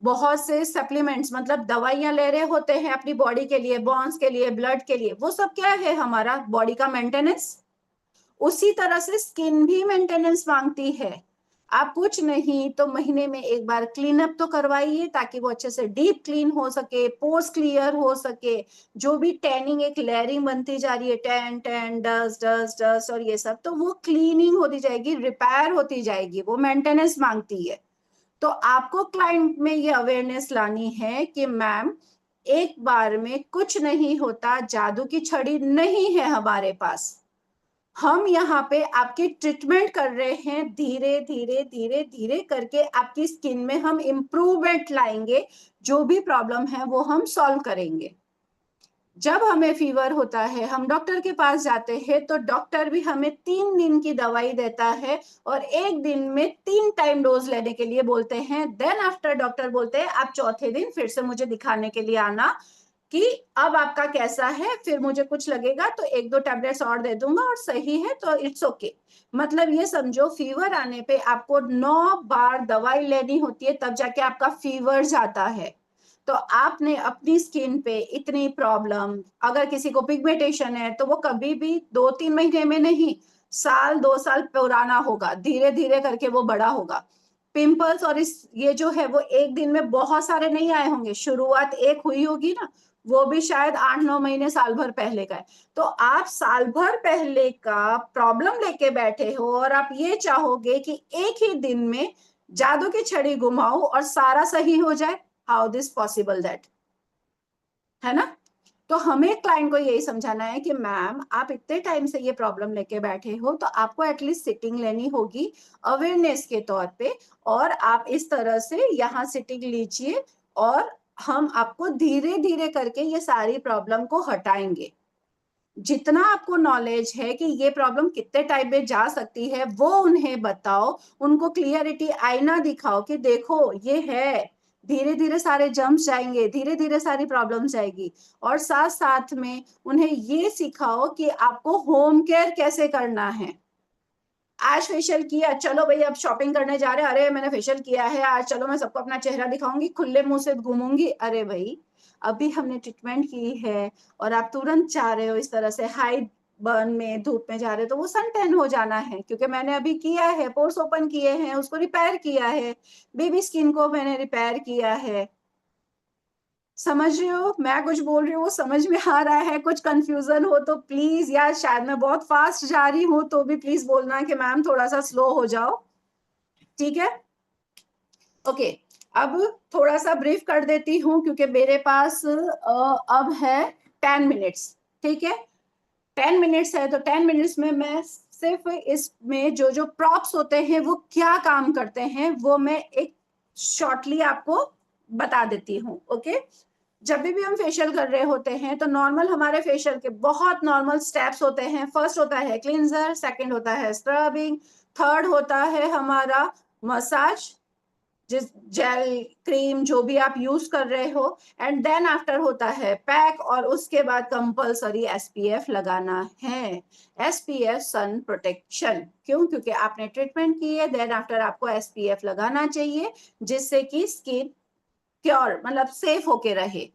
बहुत से सप्लीमेंट्स मतलब दवाइयां ले रहे होते हैं अपनी बॉडी के लिए, बॉन्स के लिए, ब्लड के लिए, वो सब क्या है, हमारा बॉडी का मेंटेनेंस। उसी तरह से स्किन भी मेंटेनेंस मांगती है। आप कुछ नहीं तो महीने में एक बार क्लीन अप तो करवाइए, ताकि वो अच्छे से डीप क्लीन हो सके, पोर्स क्लियर हो सके। जो भी टैनिंग, एक लेयरिंग बनती जा रही है, tan tan dust dust dust और ये सब, तो वो क्लीनिंग होती जाएगी, रिपेयर होती जाएगी, वो मेंटेनेंस मांगती है। तो आपको क्लाइंट में ये अवेयरनेस लानी है कि मैम, एक बार में कुछ नहीं होता, जादू की छड़ी नहीं है हमारे पास। हम यहाँ पे आपकी ट्रीटमेंट कर रहे हैं, धीरे धीरे धीरे धीरे करके आपकी स्किन में हम इम्प्रूवमेंट लाएंगे। जो भी प्रॉब्लम है वो हम सॉल्व करेंगे। जब हमें फीवर होता है, हम डॉक्टर के पास जाते हैं, तो डॉक्टर भी हमें 3 दिन की दवाई देता है और एक दिन में 3 टाइम डोज लेने के लिए बोलते हैं। देन आफ्टर डॉक्टर बोलते हैं आप चौथे दिन फिर से मुझे दिखाने के लिए आना, कि अब आपका कैसा है, फिर मुझे कुछ लगेगा तो 1-2 टैबलेट्स और दे दूंगा, और सही है तो इट्स ओके। मतलब ये समझो, फीवर आने पे आपको 9 बार दवाई लेनी होती है, तब जाके आपका फीवर जाता है। तो आपने अपनी स्किन पे इतनी प्रॉब्लम, अगर किसी को पिगमेंटेशन है तो वो कभी भी 2-3 महीने में नहीं, साल 2 साल पुराना होगा, धीरे धीरे करके वो बड़ा होगा। पिंपल्स और इस ये जो है वो एक दिन में बहुत सारे नहीं आए होंगे, शुरुआत एक हुई होगी ना, वो भी शायद 8-9 महीने, साल भर पहले का है। तो आप साल भर पहले का प्रॉब्लम लेके बैठे हो और आप ये चाहोगे कि एक ही दिन में जादू की छड़ी घुमाओ और सारा सही हो जाए। हाउ दिस पॉसिबल दैट, है ना? तो हमें क्लाइंट को यही समझाना है कि मैम, आप इतने टाइम से ये प्रॉब्लम लेके बैठे हो, तो आपको एटलीस्ट सिटिंग लेनी होगी अवेयरनेस के तौर पे, और आप इस तरह से यहाँ सिटिंग लीजिए, और हम आपको धीरे धीरे करके ये सारी प्रॉब्लम को हटाएंगे। जितना आपको नॉलेज है कि ये प्रॉब्लम कितने टाइम में जा सकती है, वो उन्हें बताओ, उनको क्लियरिटी आईना दिखाओ कि देखो ये है, धीरे धीरे सारे जम्स जाएंगे, धीरे धीरे सारी प्रॉब्लम जाएगी। और साथ साथ में उन्हें ये सिखाओ कि आपको होम केयर कैसे करना है। आज फेशियल किया, चलो भाई अब शॉपिंग करने जा रहे हैं, अरे मैंने फेशियल किया है आज, चलो मैं सबको अपना चेहरा दिखाऊंगी, खुले मुंह से घूमूंगी। अरे भाई, अभी हमने ट्रीटमेंट की है और आप तुरंत चाह रहे हो इस तरह से हाई बर्न में, धूप में जा रहे हो, तो वो सन टैन हो जाना है, क्योंकि मैंने अभी किया है, पोर्स ओपन किए हैं, उसको रिपेयर किया है, बेबी स्किन को मैंने रिपेयर किया है। समझ रहे हो मैं कुछ बोल रही हूँ, समझ में आ रहा है? कुछ कंफ्यूजन हो तो प्लीज, यार शायद मैं बहुत फास्ट जा रही हूँ, तो भी प्लीज बोलना कि मैम थोड़ा सा स्लो हो जाओ, ठीक है? ओके, अब थोड़ा सा ब्रीफ कर देती हूँ, क्योंकि मेरे पास अब है 10 मिनट्स, ठीक है? 10 मिनट्स है, तो 10 मिनट्स में मैं सिर्फ इसमें जो जो प्रॉप्स होते हैं वो क्या काम करते हैं, वो मैं एक शॉर्टली आपको बता देती हूँ। ओके, जब भी हम फेशियल कर रहे होते हैं, तो नॉर्मल हमारे फेशियल के बहुत नॉर्मल स्टेप्स होते हैं। फर्स्ट होता है क्लिंजर, सेकंड होता है स्क्रबिंग, थर्ड होता है हमारा मसाज, जिस जेल क्रीम जो भी आप यूज कर रहे हो, एंड देन आफ्टर होता है पैक, और उसके बाद कंपल्सरी एसपीएफ लगाना है। एसपीएफ सन प्रोटेक्शन, क्यों? क्योंकि आपने ट्रीटमेंट की है, देन आफ्टर आपको एसपीएफ लगाना चाहिए, जिससे कि स्किन क्योर मतलब सेफ होके रहे।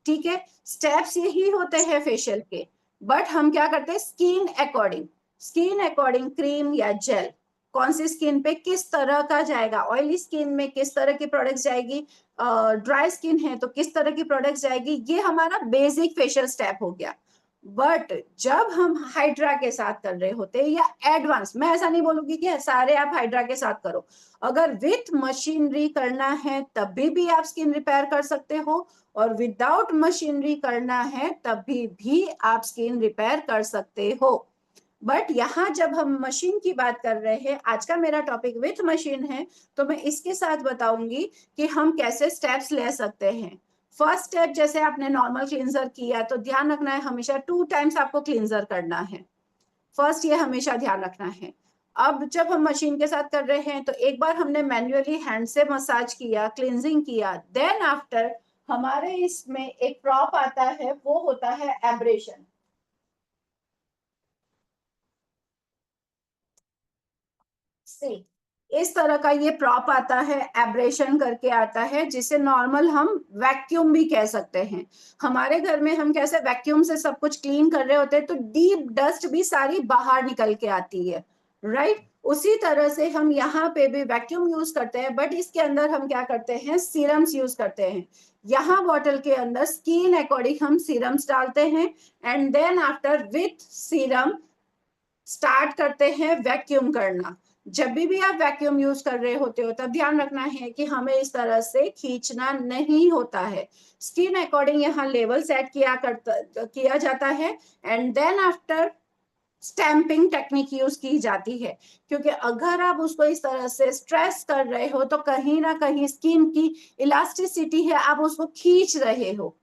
ठीक है, स्टेप्स यही होते हैं फेशियल के, बट हम क्या करते हैं, skin according, skin according cream या जेल कौन सी स्किन पे किस तरह का जाएगा, ऑयली स्किन में किस तरह की प्रोडक्ट जाएगी, ड्राई स्किन है तो किस तरह की प्रोडक्ट जाएगी, ये हमारा बेसिक फेशियल स्टेप हो गया। बट जब हम हाइड्रा के साथ कर रहे होते हैं, या एडवांस, मैं ऐसा नहीं बोलूंगी कि सारे आप हाइड्रा के साथ करो, अगर विथ मशीनरी करना है तभी भी आप स्किन रिपेयर कर सकते हो, और विदाउट मशीनरी करना है तभी भी आप स्किन रिपेयर कर सकते हो। बट यहाँ जब हम मशीन की बात कर रहे हैं, आज का मेरा टॉपिक विथ मशीन है, तो मैं इसके साथ बताऊंगी कि हम कैसे स्टेप्स ले सकते हैं। फर्स्ट स्टेप, जैसे आपने नॉर्मल क्लींजर किया, तो ध्यान रखना है हमेशा 2 टाइम्स आपको क्लींजर करना है। फर्स्ट ये हमेशा ध्यान रखना है। अब जब हम मशीन के साथ कर रहे हैं, तो एक बार हमने मैन्युअली हैंड से मसाज किया, क्लींजिंग किया, देन आफ्टर हमारे इसमें एक प्रॉप आता है, वो होता है एब्रेशन। सी, इस तरह का ये प्रॉप आता है, एब्रेशन करके आता है, जिसे नॉर्मल हम वैक्यूम भी कह सकते हैं। हमारे घर में हम कैसे वैक्यूम से सब कुछ क्लीन कर रहे होते हैं, तो डीप डस्ट भी सारी बाहर निकल के आती है, राइट। उसी तरह से हम यहाँ पे भी वैक्यूम यूज करते हैं, बट इसके अंदर हम क्या करते हैं, सीरम्स यूज करते हैं। यहाँ बॉटल के अंदर स्किन अकॉर्डिंग हम सीरम्स डालते हैं, and then after with serum start करते हैं वैक्यूम करना। जब भी आप वैक्यूम यूज कर रहे होते हो, तब ध्यान रखना है कि हमें इस तरह से खींचना नहीं होता है। स्किन अकॉर्डिंग यहाँ लेवल सेट किया जाता है, and then after stamping technique use की जाती है। क्योंकि अगर आप उसको इस तरह से स्ट्रेस कर रहे हो, तो कहीं ना कहीं स्किन की इलास्टिसिटी है, आप उसको खींच रहे हो।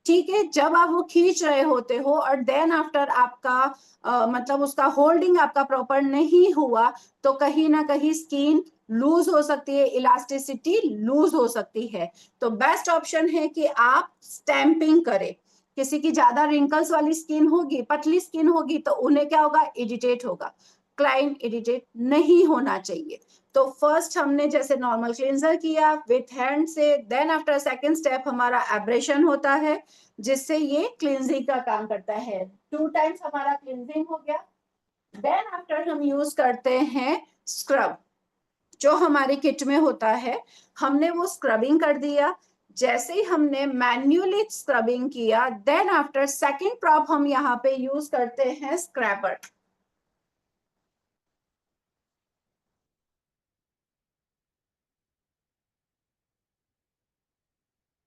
ठीक है, जब आप वो खींच रहे होते हो और देन आफ्टर आपका मतलब उसका होल्डिंग आपका प्रॉपर नहीं हुआ, तो कहीं ना कहीं स्किन लूज हो सकती है, इलास्टिसिटी लूज हो सकती है। तो बेस्ट ऑप्शन है कि आप स्टैंपिंग करें। किसी की ज्यादा रिंकल्स वाली स्किन होगी, पतली स्किन होगी, तो उन्हें क्या होगा, इरिटेट होगा। क्लाइंट इरिटेट नहीं होना चाहिए। तो फर्स्ट हमने जैसे नॉर्मल क्लींजर किया विथ हैंड से, देन आफ्टर सेकेंड स्टेप हमारा एब्रेशन होता है, जिससे ये क्लींजिंग का काम करता है। 2 टाइम्स हमारा क्लींजिंग हो गया। देन आफ्टर हम यूज करते हैं स्क्रब, जो हमारी किट में होता है। हमने वो स्क्रबिंग कर दिया। जैसे ही हमने मैन्युअली स्क्रबिंग किया, देन आफ्टर सेकेंड प्रॉप हम यहाँ पे यूज करते हैं स्क्रैपर।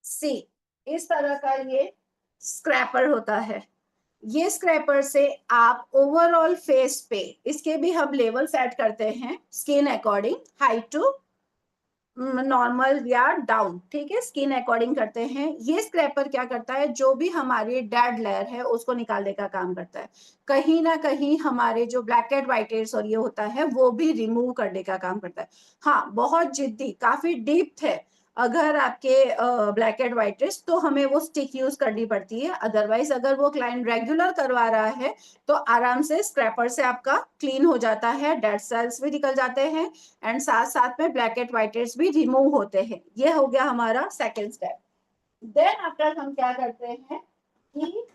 सी, इस तरह का ये स्क्रैपर होता है। ये स्क्रैपर से आप ओवरऑल फेस पे, इसके भी हम लेवल सेट करते हैं skin according, high to normal या डाउन, ठीक है, स्किन अकॉर्डिंग करते हैं। ये स्क्रैपर क्या करता है, जो भी हमारी डेड लेयर है उसको निकालने का काम करता है। कहीं ना कहीं हमारे जो ब्लैक एंड व्हाइट हेड्स और ये होता है, वो भी रिमूव करने का काम करता है। हाँ, बहुत जिद्दी, काफी डीप है अगर आपके ब्लैक एंड व्हाइट हेड्स, तो हमें वो स्टिक यूज करनी पड़ती है। अदरवाइज अगर वो क्लाइंट रेगुलर करवा रहा है, तो आराम से स्क्रैपर से आपका क्लीन हो जाता है, डेड सेल्स भी निकल जाते हैं, एंड साथ साथ में ब्लैक एंड व्हाइट हेड्स भी रिमूव होते हैं। ये हो गया हमारा सेकेंड स्टेप। देन आफ्टर हम क्या करते हैं कि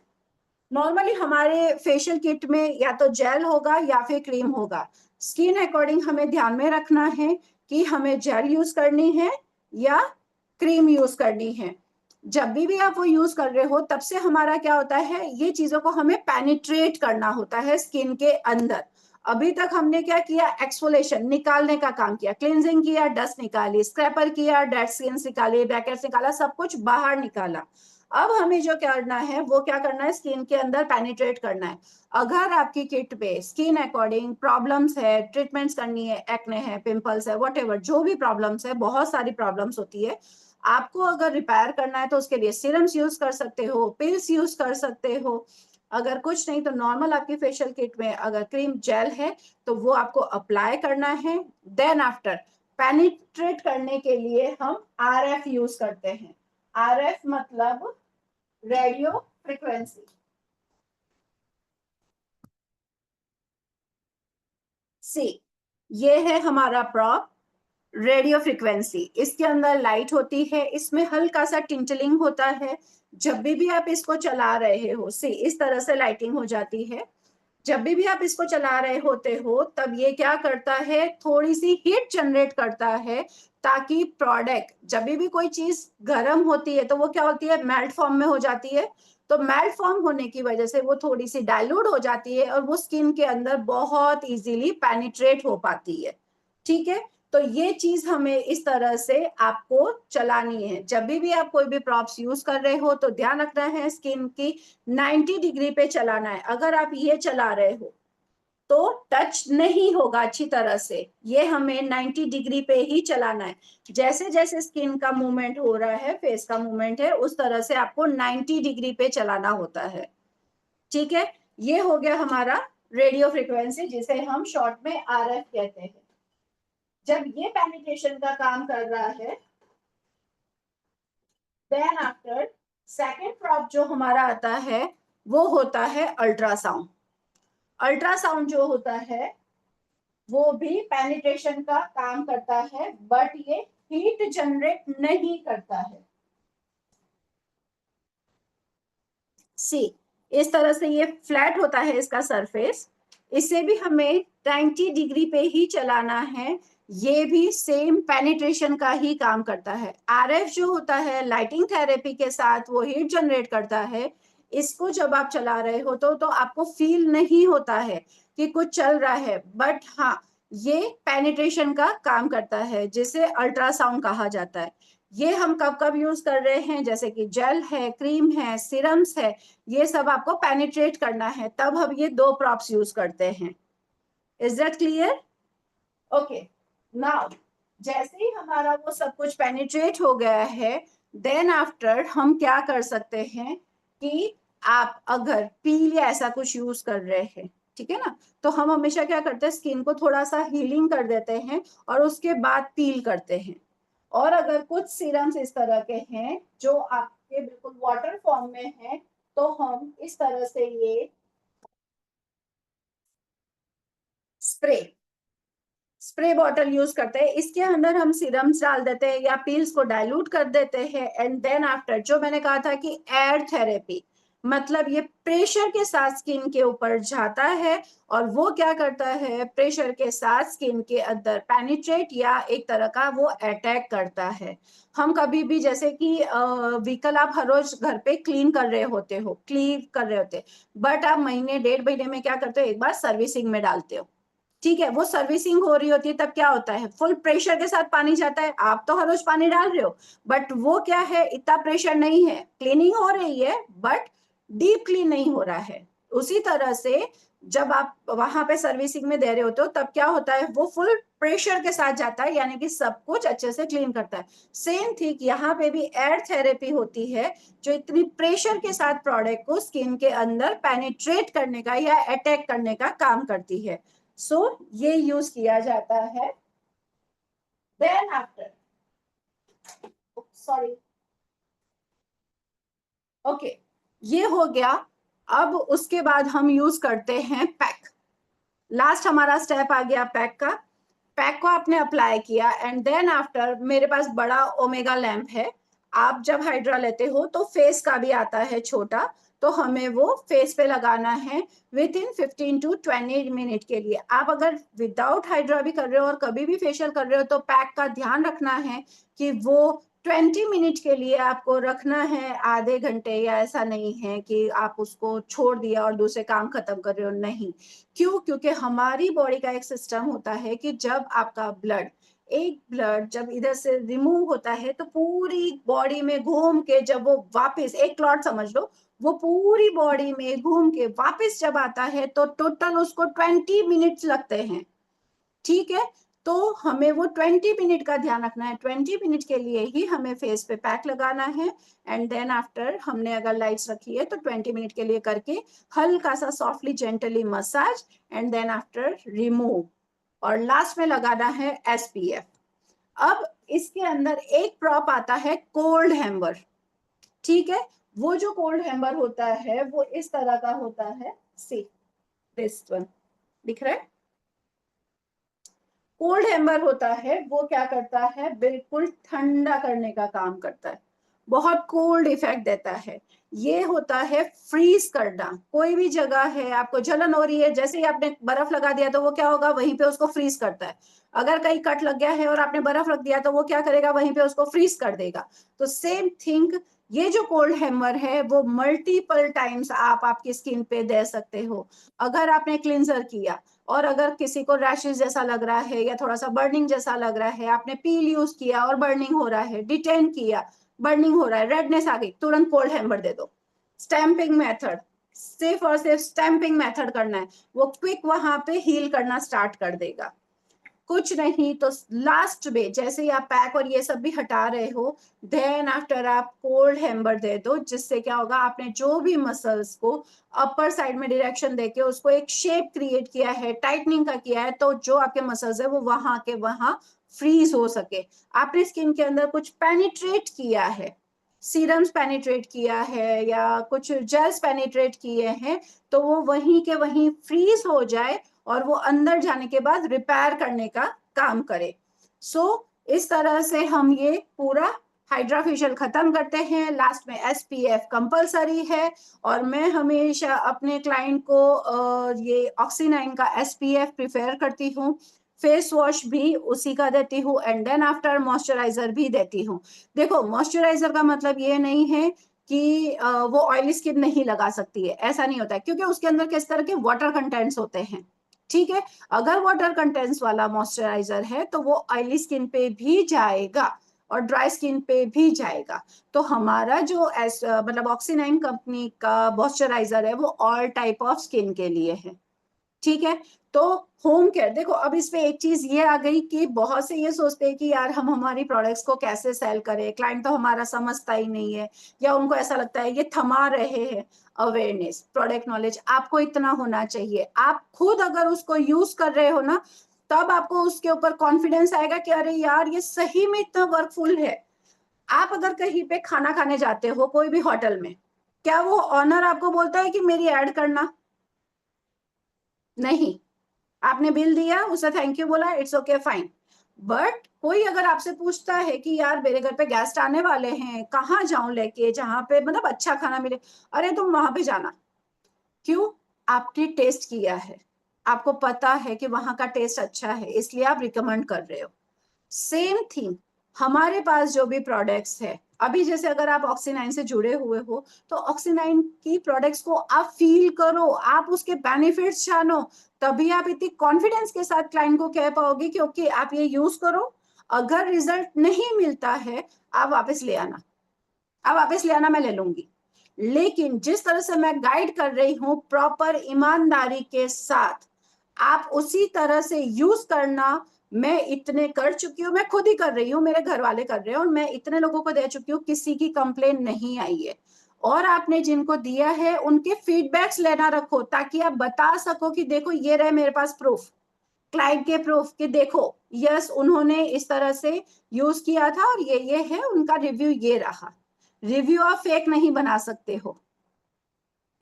नॉर्मली हमारे फेशियल किट में या तो जेल होगा या फिर क्रीम होगा। स्किन अकॉर्डिंग हमें ध्यान में रखना है कि हमें जेल यूज करनी है या क्रीम यूज करनी है। जब भी आप वो यूज कर रहे हो, तब से हमारा क्या होता है, ये चीजों को हमें पेनिट्रेट करना होता है स्किन के अंदर। अभी तक हमने क्या किया, एक्सफोलेशन, निकालने का काम किया, क्लींजिंग किया, डस्ट निकाली, स्क्रैपर किया, डेड स्किन निकाली, ब्लैकहेड्स निकाला, सब कुछ बाहर निकाला। अब हमें जो करना है, वो क्या करना है, स्किन के अंदर पेनिट्रेट करना है। अगर आपकी किट पे स्किन अकॉर्डिंग प्रॉब्लम्स है, ट्रीटमेंट्स करनी है, एक्ने है, पिंपल्स है, व्हाटएवर जो भी प्रॉब्लम्स है, बहुत सारी प्रॉब्लम्स होती है, आपको अगर रिपेयर करना है, तो उसके लिए सीरम्स यूज कर सकते हो, पिल्स यूज कर सकते हो। अगर कुछ नहीं, तो नॉर्मल आपकी फेशियल किट में अगर क्रीम जेल है, तो वो आपको अप्लाई करना है। देन आफ्टर पेनिट्रेट करने के लिए हम आरएफ यूज करते हैं। आरएफ मतलब रेडियो फ्रिक्वेंसी। सी, ये है हमारा प्रॉप, रेडियो फ्रिक्वेंसी। इसके अंदर लाइट होती है, इसमें हल्का सा टिंटलिंग होता है। जब भी आप इसको चला रहे हो, सी इस तरह से लाइटिंग हो जाती है। जब भी आप इसको चला रहे होते हो, तब ये क्या करता है, थोड़ी सी हीट जनरेट करता है, ताकि प्रोडक्ट, जब भी कोई चीज गर्म होती है, तो वो क्या होती है, मेल्ट फॉर्म में हो जाती है। तो मेल्ट फॉर्म होने की वजह से वो थोड़ी सी डाइल्यूट हो जाती है, और वो स्किन के अंदर बहुत इजीली पेनिट्रेट हो पाती है। ठीक है, तो ये चीज हमें इस तरह से आपको चलानी है। जब भी आप कोई भी प्रॉप्स यूज कर रहे हो, तो ध्यान रखना है स्किन की 90 डिग्री पे चलाना है। अगर आप ये चला रहे हो, तो टच नहीं होगा अच्छी तरह से। ये हमें 90 डिग्री पे ही चलाना है। जैसे जैसे स्किन का मूवमेंट हो रहा है, फेस का मूवमेंट है, उस तरह से आपको 90 डिग्री पे चलाना होता है। ठीक है, ये हो गया हमारा रेडियो फ्रिक्वेंसी, जिसे हम शॉर्ट में आरएफ कहते हैं। जब ये पेनिट्रेशन का काम कर रहा है, देन आफ्टर सेकेंड प्रॉप जो हमारा आता है, वो होता है अल्ट्रासाउंड। अल्ट्रासाउंड जो होता है, वो भी पेनिट्रेशन का काम करता है, बट ये हीट जनरेट नहीं करता है। सी, इस तरह से ये फ्लैट होता है इसका सरफेस। इसे भी हमें 90 डिग्री पे ही चलाना है। ये भी सेम पेनिट्रेशन का ही काम करता है। आरएफ जो होता है लाइटिंग थेरेपी के साथ, वो हीट जनरेट करता है। इसको जब आप चला रहे हो तो आपको फील नहीं होता है कि कुछ चल रहा है, बट हाँ, ये पेनिट्रेशन का काम करता है, जिसे अल्ट्रासाउंड कहा जाता है। ये हम कब कब यूज कर रहे हैं, जैसे कि जेल है, क्रीम है, सिरम्स है, ये सब आपको पेनिट्रेट करना है, तब हम ये दो प्रॉप्स यूज करते हैं। Is that clear? Okay, now जैसे ही हमारा वो सब कुछ पेनिट्रेट हो गया है, देन आफ्टर हम क्या कर सकते हैं कि आप अगर पील या ऐसा कुछ यूज कर रहे हैं, ठीक है ना, तो हम हमेशा क्या करते हैं, स्किन को थोड़ा सा हीलिंग कर देते हैं और उसके बाद पील करते हैं। और अगर कुछ सीरम्स इस तरह के हैं जो आपके बिल्कुल वाटर फॉर्म में है, तो हम इस तरह से ये स्प्रे स्प्रे बॉटल यूज करते हैं। इसके अंदर हम सीरम्स डाल देते हैं या पील्स को डाइल्यूट कर देते हैं, एंड देन आफ्टर जो मैंने कहा था कि एयर थेरेपी, मतलब ये प्रेशर के साथ स्किन के ऊपर जाता है और वो क्या करता है, प्रेशर के साथ स्किन के अंदर पेनिट्रेट या एक तरह का वो अटैक करता है। हम कभी भी जैसे कि व्हीकल आप हर रोज घर पे क्लीन कर रहे होते हो, क्लीन कर रहे होते, बट आप महीने डेढ़ महीने में क्या करते हो, एक बार सर्विसिंग में डालते हो। ठीक है, वो सर्विसिंग हो रही होती है, तब क्या होता है, फुल प्रेशर के साथ पानी जाता है। आप तो हर रोज पानी डाल रहे हो, बट वो क्या है, इतना प्रेशर नहीं है, क्लीनिंग हो रही है बट डीप क्लीन नहीं हो रहा है। उसी तरह से जब आप वहां पे सर्विसिंग में दे रहे होते हो, तब क्या होता है, वो फुल प्रेशर के साथ जाता है, यानी कि सब कुछ अच्छे से क्लीन करता है। सेम थिंग यहाँ पे भी एयर थेरेपी होती है, जो इतनी प्रेशर के साथ प्रोडक्ट को स्किन के अंदर पेनिट्रेट करने का या अटैक करने का काम करती है। सो ये यूज किया जाता है। देन आफ्टर, सॉरी, ओके, ये हो गया। अब उसके बाद हम यूज करते हैं पैक। लास्ट हमारा स्टेप आ गया पैक का। पैक को आपने अप्लाई किया, एंड देन आफ्टर मेरे पास बड़ा ओमेगा लैंप है। आप जब हाइड्रा लेते हो तो फेस का भी आता है छोटा, तो हमें वो फेस पे लगाना है विद इन 15 to 20 मिनट के लिए। आप अगर विदाउट हाइड्रा भी कर रहे हो और कभी भी फेशियल कर रहे हो, तो पैक का ध्यान रखना है कि वो 20 मिनट के लिए आपको रखना है, आधे घंटे, या ऐसा नहीं है कि आप उसको छोड़ दिया और दूसरे काम खत्म कर रहे हो, नहीं। क्यों? क्योंकि हमारी बॉडी का एक सिस्टम होता है कि जब आपका ब्लड जब इधर से रिमूव होता है, तो पूरी बॉडी में घूम के जब वो वापस, एक क्लॉट समझ लो, वो पूरी बॉडी में घूम के वापस जब आता है, तो टोटल उसको 20 मिनट्स लगते हैं। ठीक है, तो हमें वो 20 मिनट का ध्यान रखना है। 20 मिनट के लिए ही हमें फेस पे पैक लगाना है, एंड देन आफ्टर हमने अगर लाइट्स रखी है तो 20 मिनट के लिए करके हल्का सा softly gently massage, and then after remove, और लास्ट में लगाना है एसपीएफ। अब इसके अंदर एक प्रॉप आता है, कोल्ड हैम्बर। ठीक है, वो जो कोल्ड हैम्बर होता है वो इस तरह का होता है, सी दिस वन, दिख रहा है? कोल्ड हैम्बर होता है, वो क्या करता है, बिल्कुल ठंडा करने का काम करता है, बहुत कोल्ड इफेक्ट देता है। ये होता है फ्रीज करना। कोई भी जगह है, आपको जलन हो रही है, जैसे ही आपने बर्फ लगा दिया तो वो क्या होगा, वहीं पे उसको फ्रीज करता है। अगर कहीं कट लग गया है और आपने बर्फ रख दिया, तो वो क्या करेगा, वहीं पे उसको फ्रीज कर देगा। तो सेम थिंग, ये जो कोल्ड हैमर है वो मल्टीपल टाइम्स आप आपकी स्किन पे दे सकते हो। अगर आपने क्लिंजर किया और अगर किसी को रैशेस जैसा लग रहा है या थोड़ा सा बर्निंग जैसा लग रहा है, आपने पील यूज किया और बर्निंग हो रहा है, डिटेन किया, बर्निंग हो रहा है, रेडनेस आ गई, तुरंत कोल्ड हैमर दे दो। स्टैंपिंग मेथड, सिर्फ और सिर्फ स्टैंपिंग मेथड करना है, वो क्विक वहां पे हील करना स्टार्ट कर देगा। कुछ नहीं तो लास्ट में जैसे ही आप पैक और ये सब भी हटा रहे हो, देन आफ्टर आप कोल्ड हैम्बर दे दो, जिससे क्या होगा, आपने जो भी मसल्स को अपर साइड में डायरेक्शन देके उसको एक शेप क्रिएट किया है, टाइटनिंग का किया है, तो जो आपके मसल्स है वो वहां के वहां फ्रीज हो सके। आपने स्किन के अंदर कुछ पेनिट्रेट किया है, सीरम्स पेनिट्रेट किया है या कुछ जेल्स पेनिट्रेट किए हैं, तो वो वहीं के वहीं फ्रीज हो जाए और वो अंदर जाने के बाद रिपेयर करने का काम करे। इस तरह से हम ये पूरा हाइड्रा फेशियल खत्म करते हैं। लास्ट में SPF कंपलसरी है, और मैं हमेशा अपने क्लाइंट को ये ऑक्सी9 का SPF प्रिफेयर करती हूँ। फेस वॉश भी उसी का देती हूँ, एंड देन आफ्टर मॉइस्चराइजर भी देती हूँ। देखो, मॉइस्चराइजर का मतलब ये नहीं है कि वो ऑयली स्किन नहीं लगा सकती है, ऐसा नहीं होता है, क्योंकि उसके अंदर किस तरह के वाटर कंटेंट्स होते हैं। ठीक है, अगर वाटर कंटेंट्स वाला मॉइस्चराइजर है तो वो ऑयली स्किन पे भी जाएगा और ड्राई स्किन पे भी जाएगा। तो हमारा जो मतलब ऑक्सी9 कंपनी का मॉइस्चराइजर है वो ऑल टाइप ऑफ स्किन के लिए है। ठीक है, तो होम केयर देखो, अब इस पे एक चीज ये आ गई कि बहुत से ये सोचते हैं कि यार हम हमारी प्रोडक्ट्स को कैसे सेल करें, क्लाइंट तो हमारा समझता ही नहीं है, या उनको ऐसा लगता है ये थमा रहे हैं। अवेयरनेस, प्रोडक्ट नॉलेज आपको इतना होना चाहिए, आप खुद अगर उसको यूज कर रहे हो ना, तब आपको उसके ऊपर कॉन्फिडेंस आएगा कि अरे यार ये सही में इतना वर्कफुल है। आप अगर कहीं पे खाना खाने जाते हो कोई भी होटल में, क्या वो ऑनर आपको बोलता है कि मेरी ऐड करना? नहीं। आपने बिल दिया, उसे थैंक यू बोला, इट्स ओके फाइन। बट कोई अगर आपसे पूछता है कि यार मेरे घर पे गेस्ट आने वाले हैं, कहाँ जाऊं लेके जहां पे मतलब अच्छा खाना मिले, अरे तुम वहां पे जाना। क्यों? आपने टेस्ट किया है, आपको पता है कि वहां का टेस्ट अच्छा है, इसलिए आप रिकमेंड कर रहे हो। सेम थिंग, हमारे पास जो भी प्रोडक्ट्स है, अभी जैसे अगर आप ऑक्सी9 से जुड़े हुए हो तो ऑक्सी9 की प्रोडक्ट्स को आप फील करो, आप उसके बेनिफिट्स जानो, तभी आप इतनी कॉन्फिडेंस के साथ क्लाइंट को कह पाओगे कि ओके आप ये यूज करो। अगर रिजल्ट नहीं मिलता है, आप वापस ले आना, आप वापस ले आना, मैं ले लूंगी। लेकिन जिस तरह से मैं गाइड कर रही हूँ प्रॉपर ईमानदारी के साथ, आप उसी तरह से यूज करना। मैं इतने कर चुकी हूँ, मैं खुद ही कर रही हूँ, मेरे घर वाले कर रहे हैं, और मैं इतने लोगों को दे चुकी हूँ, किसी की कंप्लेन नहीं आई है। और आपने जिनको दिया है उनके फीडबैक्स लेना रखो, ताकि आप बता सको कि देखो ये रहे मेरे पास प्रूफ, क्लाइंट के प्रूफ कि देखो यस उन्होंने इस तरह से यूज किया था और ये है उनका रिव्यू, ये रहा। रिव्यू आप फेक नहीं बना सकते हो।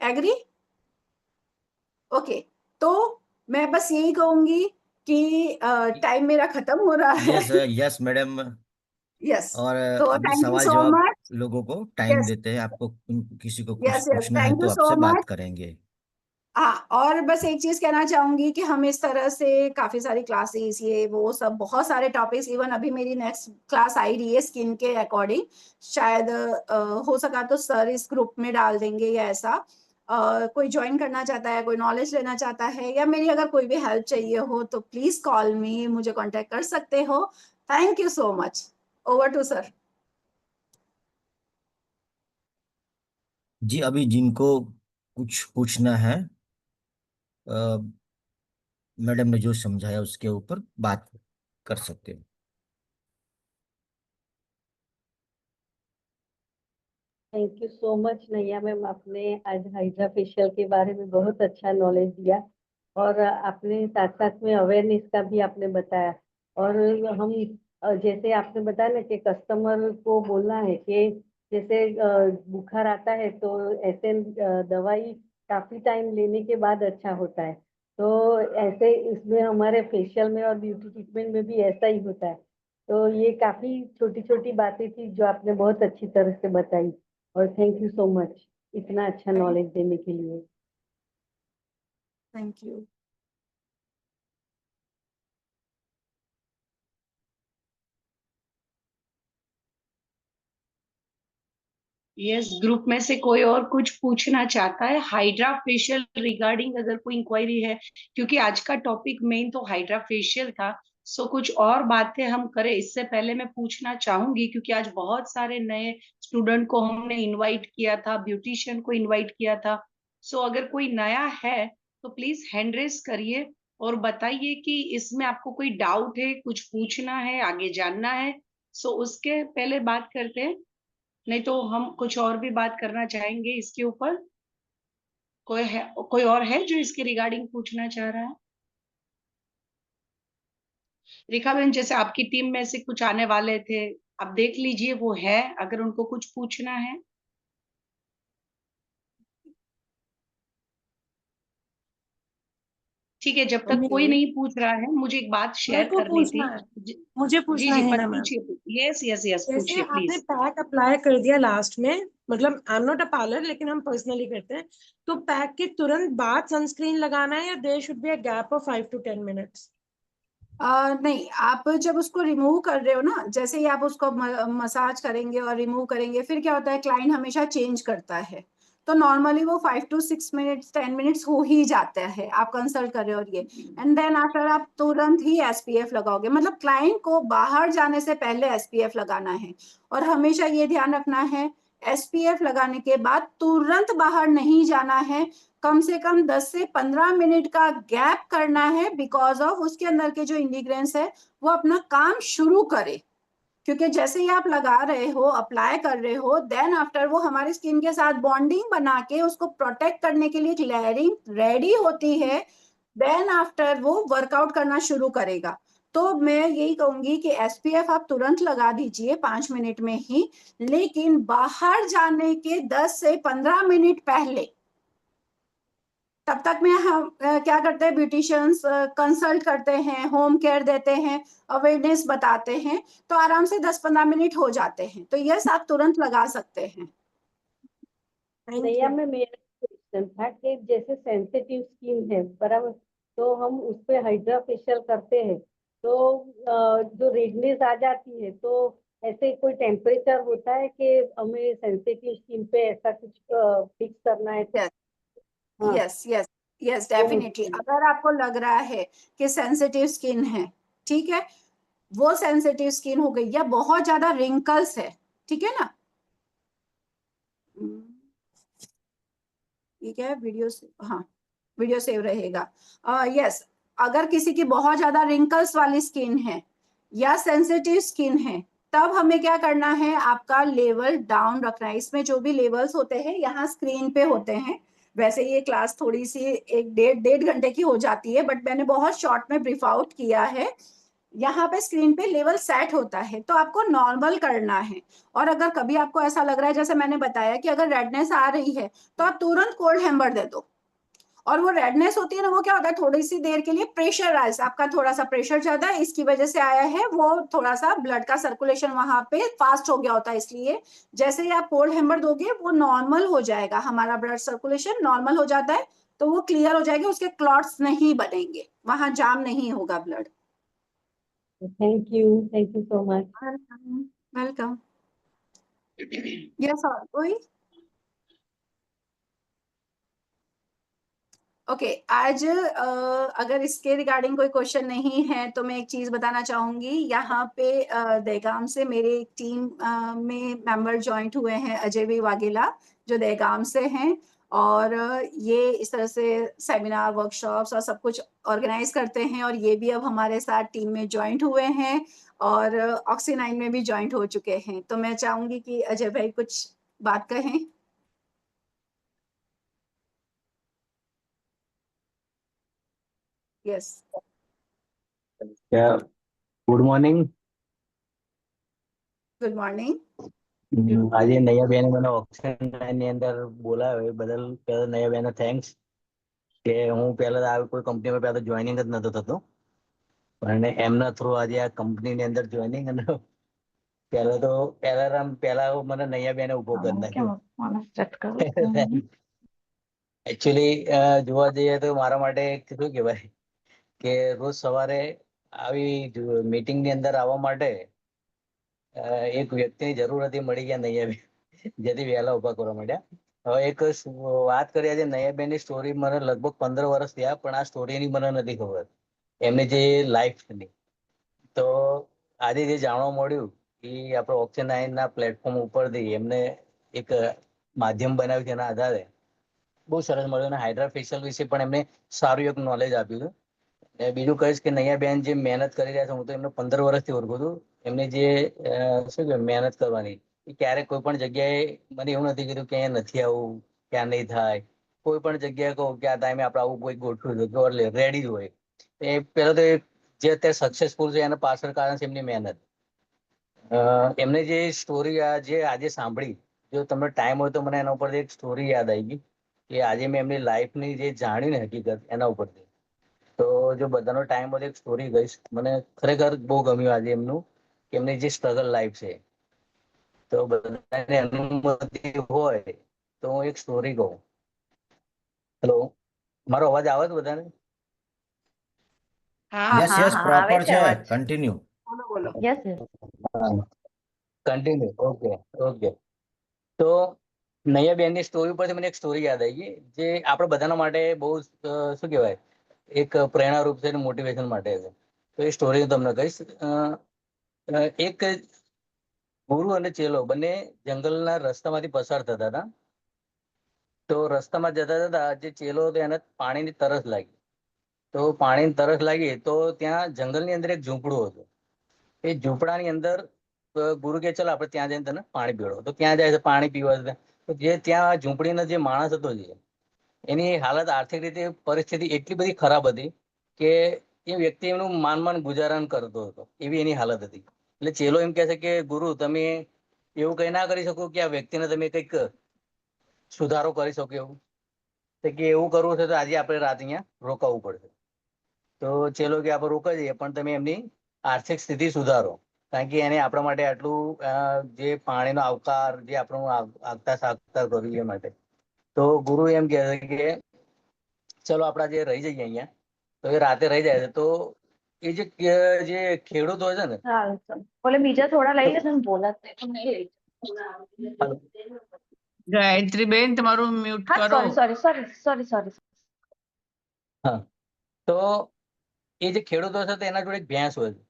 एग्री? ओके, तो मैं बस यही कहूंगी कि टाइम मेरा खत्म हो रहा है। Yes yes madam. यस, और तो अभी थैंक यू सवाल सो जवाब मच। लोगों को टाइम यस, देते हैं, आपको किसी को कुछ यस, यस, पूछना है थैंक तो यू सो आपसे बात मच। करेंगे। हाँ, और बस एक चीज कहना चाहूंगी कि हम इस तरह से काफी सारी क्लासेस, ये वो सब बहुत सारे टॉपिक्स, इवन अभी मेरी नेक्स्ट क्लास आई रही है स्किन के अकॉर्डिंग, शायद हो सका तो सर इस ग्रुप में डाल देंगे या ऐसा। कोई ज्वाइन करना चाहता है, कोई नॉलेज लेना चाहता है, या मेरी अगर कोई भी हेल्प चाहिए हो तो प्लीज कॉल मी, मुझे कांटेक्ट कर सकते हो। Thank you so much. Over to sir. जी, अभी जिनको कुछ पूछना है, अ, मैडम ने जो समझाया उसके ऊपर बात कर सकते हो। थैंक यू सो मच नैया मैम, आपने आज हाइड्रा फेशियल के बारे में बहुत अच्छा नॉलेज दिया, और आपने साथ साथ में अवेयरनेस का भी आपने बताया। और हम जैसे आपने बताया ना कि कस्टमर को बोलना है कि जैसे बुखार आता है तो ऐसे दवाई काफी टाइम लेने के बाद अच्छा होता है, तो ऐसे इसमें हमारे फेशियल में और ब्यूटी ट्रीटमेंट में भी ऐसा ही होता है। तो ये काफी छोटी छोटी बातें थी जो आपने बहुत अच्छी तरह से बताई, और थैंक यू सो मच इतना अच्छा नॉलेज देने के लिए। Thank you. यस, ग्रुप में से कोई और कुछ पूछना चाहता है हाइड्रा फेशियल रिगार्डिंग, अगर कोई इंक्वायरी है? क्योंकि आज का टॉपिक मेन तो हाइड्रा फेशियल था। सो कुछ और बातें हम करें इससे पहले मैं पूछना चाहूंगी, क्योंकि आज बहुत सारे नए स्टूडेंट को हमने इनवाइट किया था, ब्यूटिशियन को इनवाइट किया था। सो अगर कोई नया है तो प्लीज हैंड रेस करिए और बताइए कि इसमें आपको कोई डाउट है, कुछ पूछना है, आगे जानना है। सो उसके पहले बात करते हैं, नहीं तो हम कुछ और भी बात करना चाहेंगे इसके ऊपर। कोई है, कोई और है जो इसके रिगार्डिंग पूछना चाह रहा है? रेखा बहन, जैसे आपकी टीम में से कुछ आने वाले थे, आप देख लीजिए वो है, अगर उनको कुछ पूछना है। ठीक है, जब तक मम्मी कोई नहीं पूछ रहा है, मुझे एक बात मेरे शेयर को करनी पूछना थी। है, जी मुझे जी पूछना जी, है पर ना मैम। पूछिए। यस यस यस, जैसे पूछिए आपने प्लीज। पैक अप्लाई कर दिया लास्ट में, मतलब I am not a parlour लेकिन हम पर्सनली करते हैं, तो पैक के तुरंत बाद सनस्क्रीन लगाना है या there should be a gap of 5 to 10 minutes? नहीं, आप जब उसको रिमूव कर रहे हो ना, जैसे ही आप उसको मसाज करेंगे और रिमूव करेंगे, फिर क्या होता है, क्लाइंट हमेशा चेंज करता है, तो नॉर्मली वो 5 to 6 मिनट्स 10 मिनट्स हो ही जाता है, आप कंसल्ट कर रहे हो और ये, एंड देन आफ्टर आप तुरंत ही एसपीएफ लगाओगे। मतलब क्लाइंट को बाहर जाने से पहले एसपीएफ लगाना है, और हमेशा ये ध्यान रखना है एसपीएफ लगाने के बाद तुरंत बाहर नहीं जाना है, कम से कम 10 से 15 मिनट का गैप करना है, बिकॉज ऑफ उसके अंदर के जो इंग्रेडिएंट्स है वो अपना काम शुरू करे। क्योंकि जैसे ही आप लगा रहे हो, अप्लाई कर रहे हो, देन आफ्टर वो हमारी स्किन के साथ बॉन्डिंग बना के उसको प्रोटेक्ट करने के लिए एक लेयरिंग रेडी होती है, देन आफ्टर वो वर्कआउट करना शुरू करेगा। तो मैं यही कहूंगी कि एसपीएफ आप तुरंत लगा दीजिए 5 मिनट में ही, लेकिन बाहर जाने के 10 से 15 मिनट पहले, तब तक में हम क्या करते हैं, ब्यूटिशियंस कंसल्ट करते हैं, होम केयर देते हैं, अवेयरनेस बताते हैं, तो आराम से 10-15 मिनट हो जाते हैं, तो यस आप तुरंत लगा सकते हैं। थैंक नैया यू। में मेरा क्वेश्चन था कि जैसे सेंसिटिव स्किन है बराबर, तो हम उस पे हाइड्रा फेशियल करते हैं तो जो रेडनेस आ जाती है, तो ऐसे कोई टेम्परेचर होता है कि हमें सेंसिटिव स्किन पे ऐसा कुछ फिक्स करना है तो? यस हाँ, यस यस यस, वो डेफिनेटली। मुझे अगर आपको लग रहा है कि सेंसिटिव स्किन है, ठीक है, वो सेंसिटिव स्किन हो गई या बहुत ज्यादा रिंकल्स है, ठीक है ना, ये क्या है, वीडियो से, हाँ वीडियो सेव रहेगा। यस, अगर किसी की बहुत ज्यादा रिंकल्स वाली स्किन है या सेंसिटिव स्किन है, तब हमें क्या करना है, आपका लेवल डाउन रखना है। इसमें जो भी लेवल्स होते हैं यहाँ स्क्रीन पे होते हैं। वैसे ये क्लास थोड़ी सी एक डेढ़ घंटे की हो जाती है, बट मैंने बहुत शॉर्ट में ब्रीफ आउट किया है। यहाँ पे स्क्रीन पे लेवल सेट होता है, तो आपको नॉर्मल करना है। और अगर कभी आपको ऐसा लग रहा है, जैसे मैंने बताया कि अगर रेडनेस आ रही है, तो आप तुरंत कोल्ड हैम्बर दे दो। और वो रेडनेस होती है ना, वो क्या होता है, थोड़ी सी देर के लिए प्रेशराइज, आपका थोड़ा सा प्रेशर ज्यादा है, इसकी वजह से आया है, वो थोड़ा सा ब्लड का सर्कुलेशन वहां पे फास्ट हो गया होता है, इसलिए जैसे ही आप कोल्ड हैम्बर दोगे वो नॉर्मल हो जाएगा, हमारा ब्लड सर्कुलेशन नॉर्मल हो जाता है, तो वो क्लियर हो जाएगा, उसके क्लॉट्स नहीं बनेंगे, वहां जाम नहीं होगा blood. Thank you so much. Welcome welcome. Yes, और कोई? ओके, आज अगर इसके रिगार्डिंग कोई क्वेश्चन नहीं है, तो मैं एक चीज बताना चाहूंगी। यहाँ पे दहगाम से मेरे एक टीम में मेंबर ज्वाइंट हुए हैं, अजय भी वाघेला, जो दहगाम से हैं, और ये इस तरह से सेमिनार वर्कशॉप्स और सब कुछ ऑर्गेनाइज करते हैं, और ये भी अब हमारे साथ टीम में ज्वाइंट हुए हैं, और ऑक्सी9 में भी ज्वाइंट हो चुके हैं। तो मैं चाहूंगी कि अजय भाई कुछ बात कहें। यस, क्या? Good morning. Good morning. આજે નયા બેને મને ઓક્શન ની અંદર બોલાવ્યો એ બદલ પહેલા નયા બેને થેન્ક્સ કે હું પહેલા આ કોઈ કંપનીમાં પહેલા જોઈનિંગ જ નતો થતો, પણ એમના થ્રુ આજે આ કંપનીની અંદર જોઈનિંગ, અને પહેલા તો એલાર્મ પહેલા મને નયા બેને ઉભો કરી નાખ્યો. એકચ્યુઅલી જોવા જઈએ તો મારા માટે શું કહેવાય કે રોજ સવારે આવી મીટિંગની અંદર આવવા માટે એક વ્યક્તિની જરૂર હતી, મળી ગયા નૈયાબેન, જેથી વહેલા ઉભા કરવા માંડ્યા. હવે એક વાત કરીએ છે નૈયાબેનની સ્ટોરી, મને લગભગ 15 વર્ષ થયા, પણ આ સ્ટોરીની મને નથી ખબર, એમની જે લાઈફની. તો આજે જે જાણવા મળ્યું કે આપણે ઓક્શન9 ના પ્લેટફોર્મ ઉપરથી એમને એક માધ્યમ બનાવ્યું છે, એના આધારે બહુ સરસ મળ્યું, અને હાઇડ્રા ફેશિયલ વિશે પણ એમને સારું એક નોલેજ આપ્યું હતું. બીજું કહીશ કે નૈયાબેન જે મહેનત કરી રહ્યા છે, હું તો એમને 15 વર્ષથી ઓળખું છું, એમની જે શું કે મહેનત કરવાની, એ ક્યારેક કોઈ પણ જગ્યાએ મને એવું નથી કીધું કે અહીંયા નથી આવું, ક્યાં નહીં થાય. કોઈ પણ જગ્યાએ કહું કે આ ટાઈમે આપણે આવું કોઈ ગોઠવું તો રેડી જ હોય. એ પહેલા તો જે અત્યારે સક્સેસફુલ છે એના પાછળ કારણ છે એમની મહેનત. એમને જે સ્ટોરી જે આજે સાંભળી, જો તમને ટાઈમ હોય તો મને એના ઉપરથી એક સ્ટોરી યાદ આવી ગઈ કે આજે મેં એમની લાઈફની જે જાણી ને હકીકત એના ઉપરથી. જો બધાનો ટાઈમ હોય એક સ્ટોરી કહીશ. મને ખરેખર બહુ ગમ્યું આજે એમનું કે એમની જે સ્ટ્રગલ લાઈફ છે. તો બધાને અનુમતિ હોય તો હું એક સ્ટોરી કહું. હેલો, મારો અવાજ આવે છે બધાને? હા યસ હા યસ, હા આવે પ્રોપર છે છે, અવાજ. કન્ટિન્યુ. બોલો બોલો. Yes yes. Continue. Okay okay. તો નૈયાબેનની સ્ટોરી પરથી મને એક સ્ટોરી યાદ આવી ગઈ જે આપણે બધાના માટે બહુ શું કહેવાય, એક પ્રેરણારૂપ છે, મોટિવેશન માટે છે. તો એ સ્ટોરી હું તમને કહીશ. એક ગુરુ અને ચેલો બંને જંગલના રસ્તામાંથી પસાર થતા હતા. તો રસ્તામાં જતા જતા જે ચેલો હતો એને પાણીની તરસ લાગી. તો પાણીની તરસ લાગી તો ત્યાં જંગલની અંદર એક ઝૂંપડું હતું. એ ઝૂંપડાની અંદર ગુરુ કે ચાલો આપણે ત્યાં જઈને તને પાણી પીવડાવો. તો ત્યાં જાય છે પાણી પીવા છે. તો જે ત્યાં ઝૂંપડીનો જે માણસ હતો, એની હાલત આર્થિક રીતે પરિસ્થિતિ એટલી બધી ખરાબ હતી કે એ વ્યક્તિ એનું માન ગુજારણ કરતો હતો, એવી એની હાલત હતી. એટલે ચેલો એમ કહે છે કે ગુરુ તમે એવું કઈ ના કરી શકો કે આ વ્યક્તિને તમે કંઈક સુધારો કરી શકો એવું? તો કે એવું કરવું છે તો આજે આપણે રાત અહીંયા રોકાવું પડશે. તો ચેલો કે આપણે રોકાઈ જઈએ પણ તમે એમની આર્થિક સ્થિતિ સુધારો, કારણ કે એને આપણા માટે આટલું જે પાણીનો આવકાર જે આપણું આગતા સાગતા કર્યું એ માટે. તો ગુરુ એમ કહે છે કે ચલો આપણા જે રહી જઈએ અહીંયા. તો એ રાતે રહી જાય છે. તો એ જે ખેડૂત હોય છે ને, સારું ચાલો. બોલે બીજા થોડા લઈ લે, તમે બોલા જ નહીં. ગાયત્રી બેન તમારું મ્યુટ હા કરો. સોરી. હા, તો એ જે ખેડૂત હોય છે તો એના જોડે એક ભેંસ હોય છે.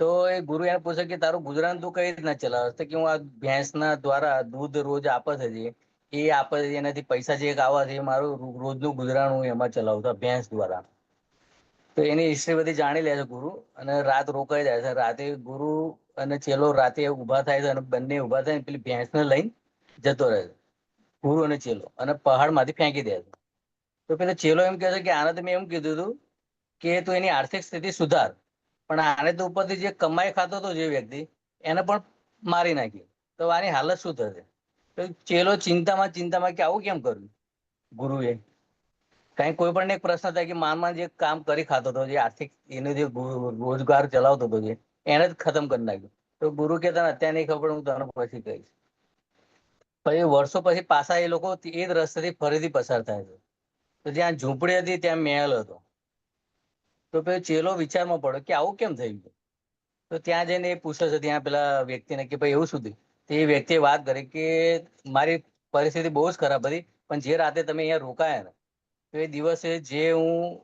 તો એ ગુરુ એને પૂછે કે તારું ગુજરાન તું કઈ રીતના ચલાવે? તો કે હું આ ભેંસના દ્વારા દૂધ રોજ આપે છે, જે એ આપે છે, એનાથી પૈસા જે આવે છે, એ મારું રોજનું ગુજરાન હું એમાં ચલાવું છું ભેંસ દ્વારા. તો એની હિસ્ટ્રી બધી જાણી લે છે ગુરુ, અને રાત રોકાઈ જાય છે. રાતે ગુરુ અને ચેલો રાતે ઉભા થાય છે, અને બંને ઉભા થાય પેલી ભેંસને લઈને જતો રહે છે, ગુરુ અને ચેલો, અને પહાડમાંથી ફેંકી દે છે. તો પેલો ચેલો એમ કહે છે કે આને તો મેં એમ કીધું હતું કે તું એની આર્થિક સ્થિતિ સુધાર, પણ આને તો ઉપરથી જે કમાઈ ખાતો હતો જે વ્યક્તિ, એને પણ મારી નાખી. તો આની હાલત શું થશે? તો ચેલો ચિંતામાં કે આવું કેમ કર્યું ગુરુએ? કઈ કોઈ પણ એક પ્રશ્ન થાય કે માનમાં જે કામ કરી ખાતો હતો, જે આર્થિક એનો જે રોજગાર ચલાવતો હતો, જે એને જ ખતમ કરી નાખ્યું. તો ગુરુ કે તને અત્યારે નહીં ખબર, હું તને પછી કહીશ. પછી વર્ષો પછી પાછા એ લોકો એ જ રસ્તેથી ફરીથી પસાર થાય છે. તો જ્યાં ઝૂંપડી હતી ત્યાં મહેલ હતો. તો પછી ચેલો વિચારમાં પડ્યો કે આવું કેમ થઈ ગયું? તો ત્યાં જઈને એ પૂછે છે ત્યાં પેલા વ્યક્તિને કે ભાઈ એવું શું થયું? તો એ વ્યક્તિએ વાત કરી કે મારી પરિસ્થિતિ બહુ જ ખરાબ હતી, પણ જે રાતે તમે અહીંયા રોકાયા ને, તો એ દિવસે જે હું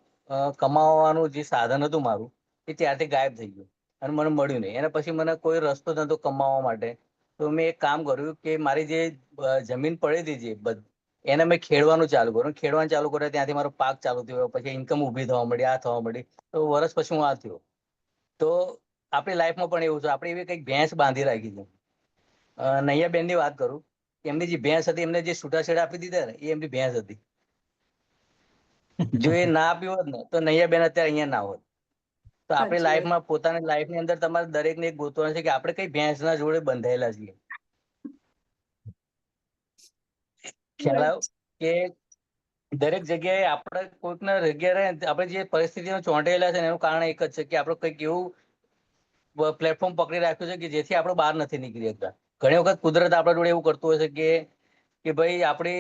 કમાવાનું જે સાધન હતું મારું, એ ત્યારથી ગાયબ થઈ ગયું અને મને મળ્યું નહીં. એના પછી મને કોઈ રસ્તો નહોતો કમાવા માટે. તો મેં એક કામ કર્યું કે મારી જે જમીન પડી હતી જે એને મેં ખેડવાનું ચાલુ કર્યું. ખેડવાનું ચાલુ કર્યું ત્યાંથી મારો પાક ચાલુ થયો, પછી ઇન્કમ ઊભી થવા મળી, આ થવા મળી. તો વર્ષ પછી હું આ થયો. તો આપણી લાઈફમાં પણ એવું છે, આપણે એવી કંઈક ભેંસ બાંધી રાખી છે. નૈયાબેનની વાત કરું, એમની જે ભેંસ હતી, એમને જે છૂટાછેડા આપી દીધા ને, એ એમની ભેંસ હતી. જો એ ના આપ્યું હોત ને તો નૈયાબેન અત્યારે અહીંયા ના હોત. તો આપણી સાચી વાત. લાઈફમાં, પોતાની લાઈફની અંદર તમારે દરેકને એક ગોતવાનું છે કે આપણે કઈ ભેંસના જોડે બંધાયેલા છીએ. ખ્યાલ આવ્યો કે દરેક જગ્યાએ આપણે કોઈકના જગ્યાએ આપણે જે પરિસ્થિતિમાં ચોંટેલા છે એનું કારણ એક જ છે કે આપણે કંઈક એવું પ્લેટફોર્મ પકડી રાખ્યું છે કે જેથી આપણે બહાર નથી નીકળી શકતા. ઘણી વખત કુદરત આપણા જોડે એવું કરતું હોય છે કે ભાઈ આપણે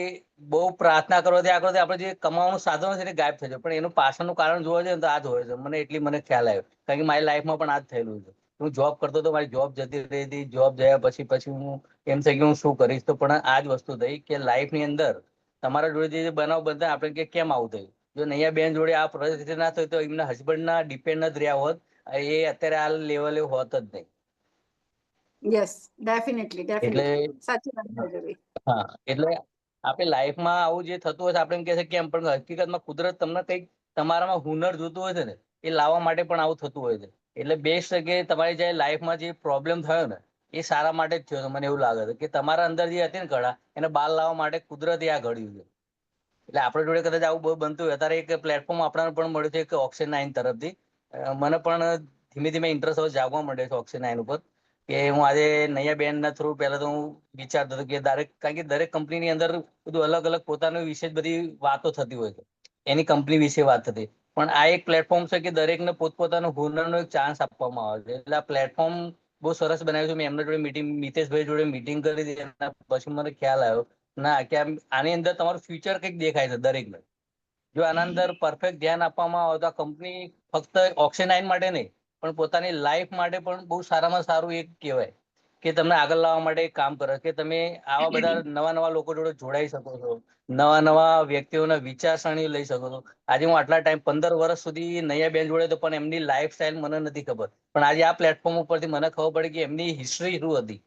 બહુ પ્રાર્થના કરવાથી આપણે જે કમાવાનું સાધન છે એ ગાયબ થઈ જાય, પણ એનું પાછળનું કારણ જોવા જઈએ તો આ જ હોય છે. મને ખ્યાલ આવ્યો, કારણ કે મારી લાઈફમાં પણ આ જ થયેલું છે. હું જોબ કરતો હતો, મારી જોબ જતી રહી હતી. જોબ જયા પછી હું એમ થઈ કે હું શું કરીશ, તો પણ આ જ વસ્તુ થઈ કે લાઈફની અંદર તમારા જોડે જે બનાવ બનતા આપણે કે કેમ આવું થયું. જો નૈયાબેન જોડે આ પરિસ્થિતિ ના થઈ તો એમના હસબન્ડના ડિપેન્ડ જ રહ્યા હોત, એ અત્યારે આ લેવલે હોત જ નહીં. યસ, ડેફિનેટલી સાચી વાત છે ભાઈ. હા, એટલે આપણે લાઈફમાં આવું જે થતું હોય છે આપણે એમ કહે છે કેમ, પણ હકીકતમાં કુદરત તમને કંઈક તમારામાં હુનર જોતું હોય છે ને, એ લાવવા માટે પણ આવું થતું હોય છે. એટલે બેસ્ટ છે કે તમારી જે લાઈફમાં જે પ્રોબ્લેમ થયો ને, એ સારા માટે જ થયો છે. મને એવું લાગે છે કે તમારા અંદર જે હતી ને કળા, એને બહાર લાવવા માટે કુદરતે આ ઘડ્યું છે. એટલે આપણા જોડે કદાચ આવું બહુ બનતું હોય. અત્યારે એક પ્લેટફોર્મ આપણને પણ મળ્યું છે, એક ઓક્સિજન 9 તરફથી. મને પણ ધીમે ધીમે ઇન્ટરેસ્ટ હવે જાગવા માંડ્યો છે ઓક્સિજન 9 ઉપર, કે હું આજે નૈયાબેનના થ્રુ પહેલા તો હું વિચારતો હતો કે કારણ કે દરેક કંપનીની અંદર બધું અલગ અલગ પોતાનું વિશે બધી વાતો થતી હોય છે. એની કંપની વિશે વાત થતી, પણ આ એક પ્લેટફોર્મ છે કે દરેકને પોતપોતાનો હુનરનો એક ચાન્સ આપવામાં આવે છે. એટલે આ પ્લેટફોર્મ બહુ સરસ બનાવ્યું છે. મેં એમના જોડે મીટિંગ, મિતેશભાઈ જોડે મીટિંગ કરી હતી, એના પછી મને ખ્યાલ આવ્યો ના કે આની અંદર તમારું ફ્યુચર કંઈક દેખાય છે દરેકને. જો આના અંદર પરફેક્ટ ધ્યાન આપવામાં આવે તો આ કંપની ફક્ત ઓક્સિનાઇન માટે નહીં પણ પોતાની લાઈફ માટે પણ બહુ સારામાં સારું એક કહેવાય કે તમને આગળ લાવવા માટે કામ કરે, કે તમે આવા બધા નવા નવા લોકો જોડે જોડાઈ શકો છો, નવા નવા વ્યક્તિઓના વિચારસરણી લઈ શકો છો. આજે હું આટલા ટાઈમ 15 વર્ષ સુધી નૈયા બેન જોડે તો પણ એમની લાઈફ સ્ટાઈલ મને નથી ખબર, પણ આજે આ પ્લેટફોર્મ ઉપરથી મને ખબર પડી કે એમની હિસ્ટ્રી શું હતી.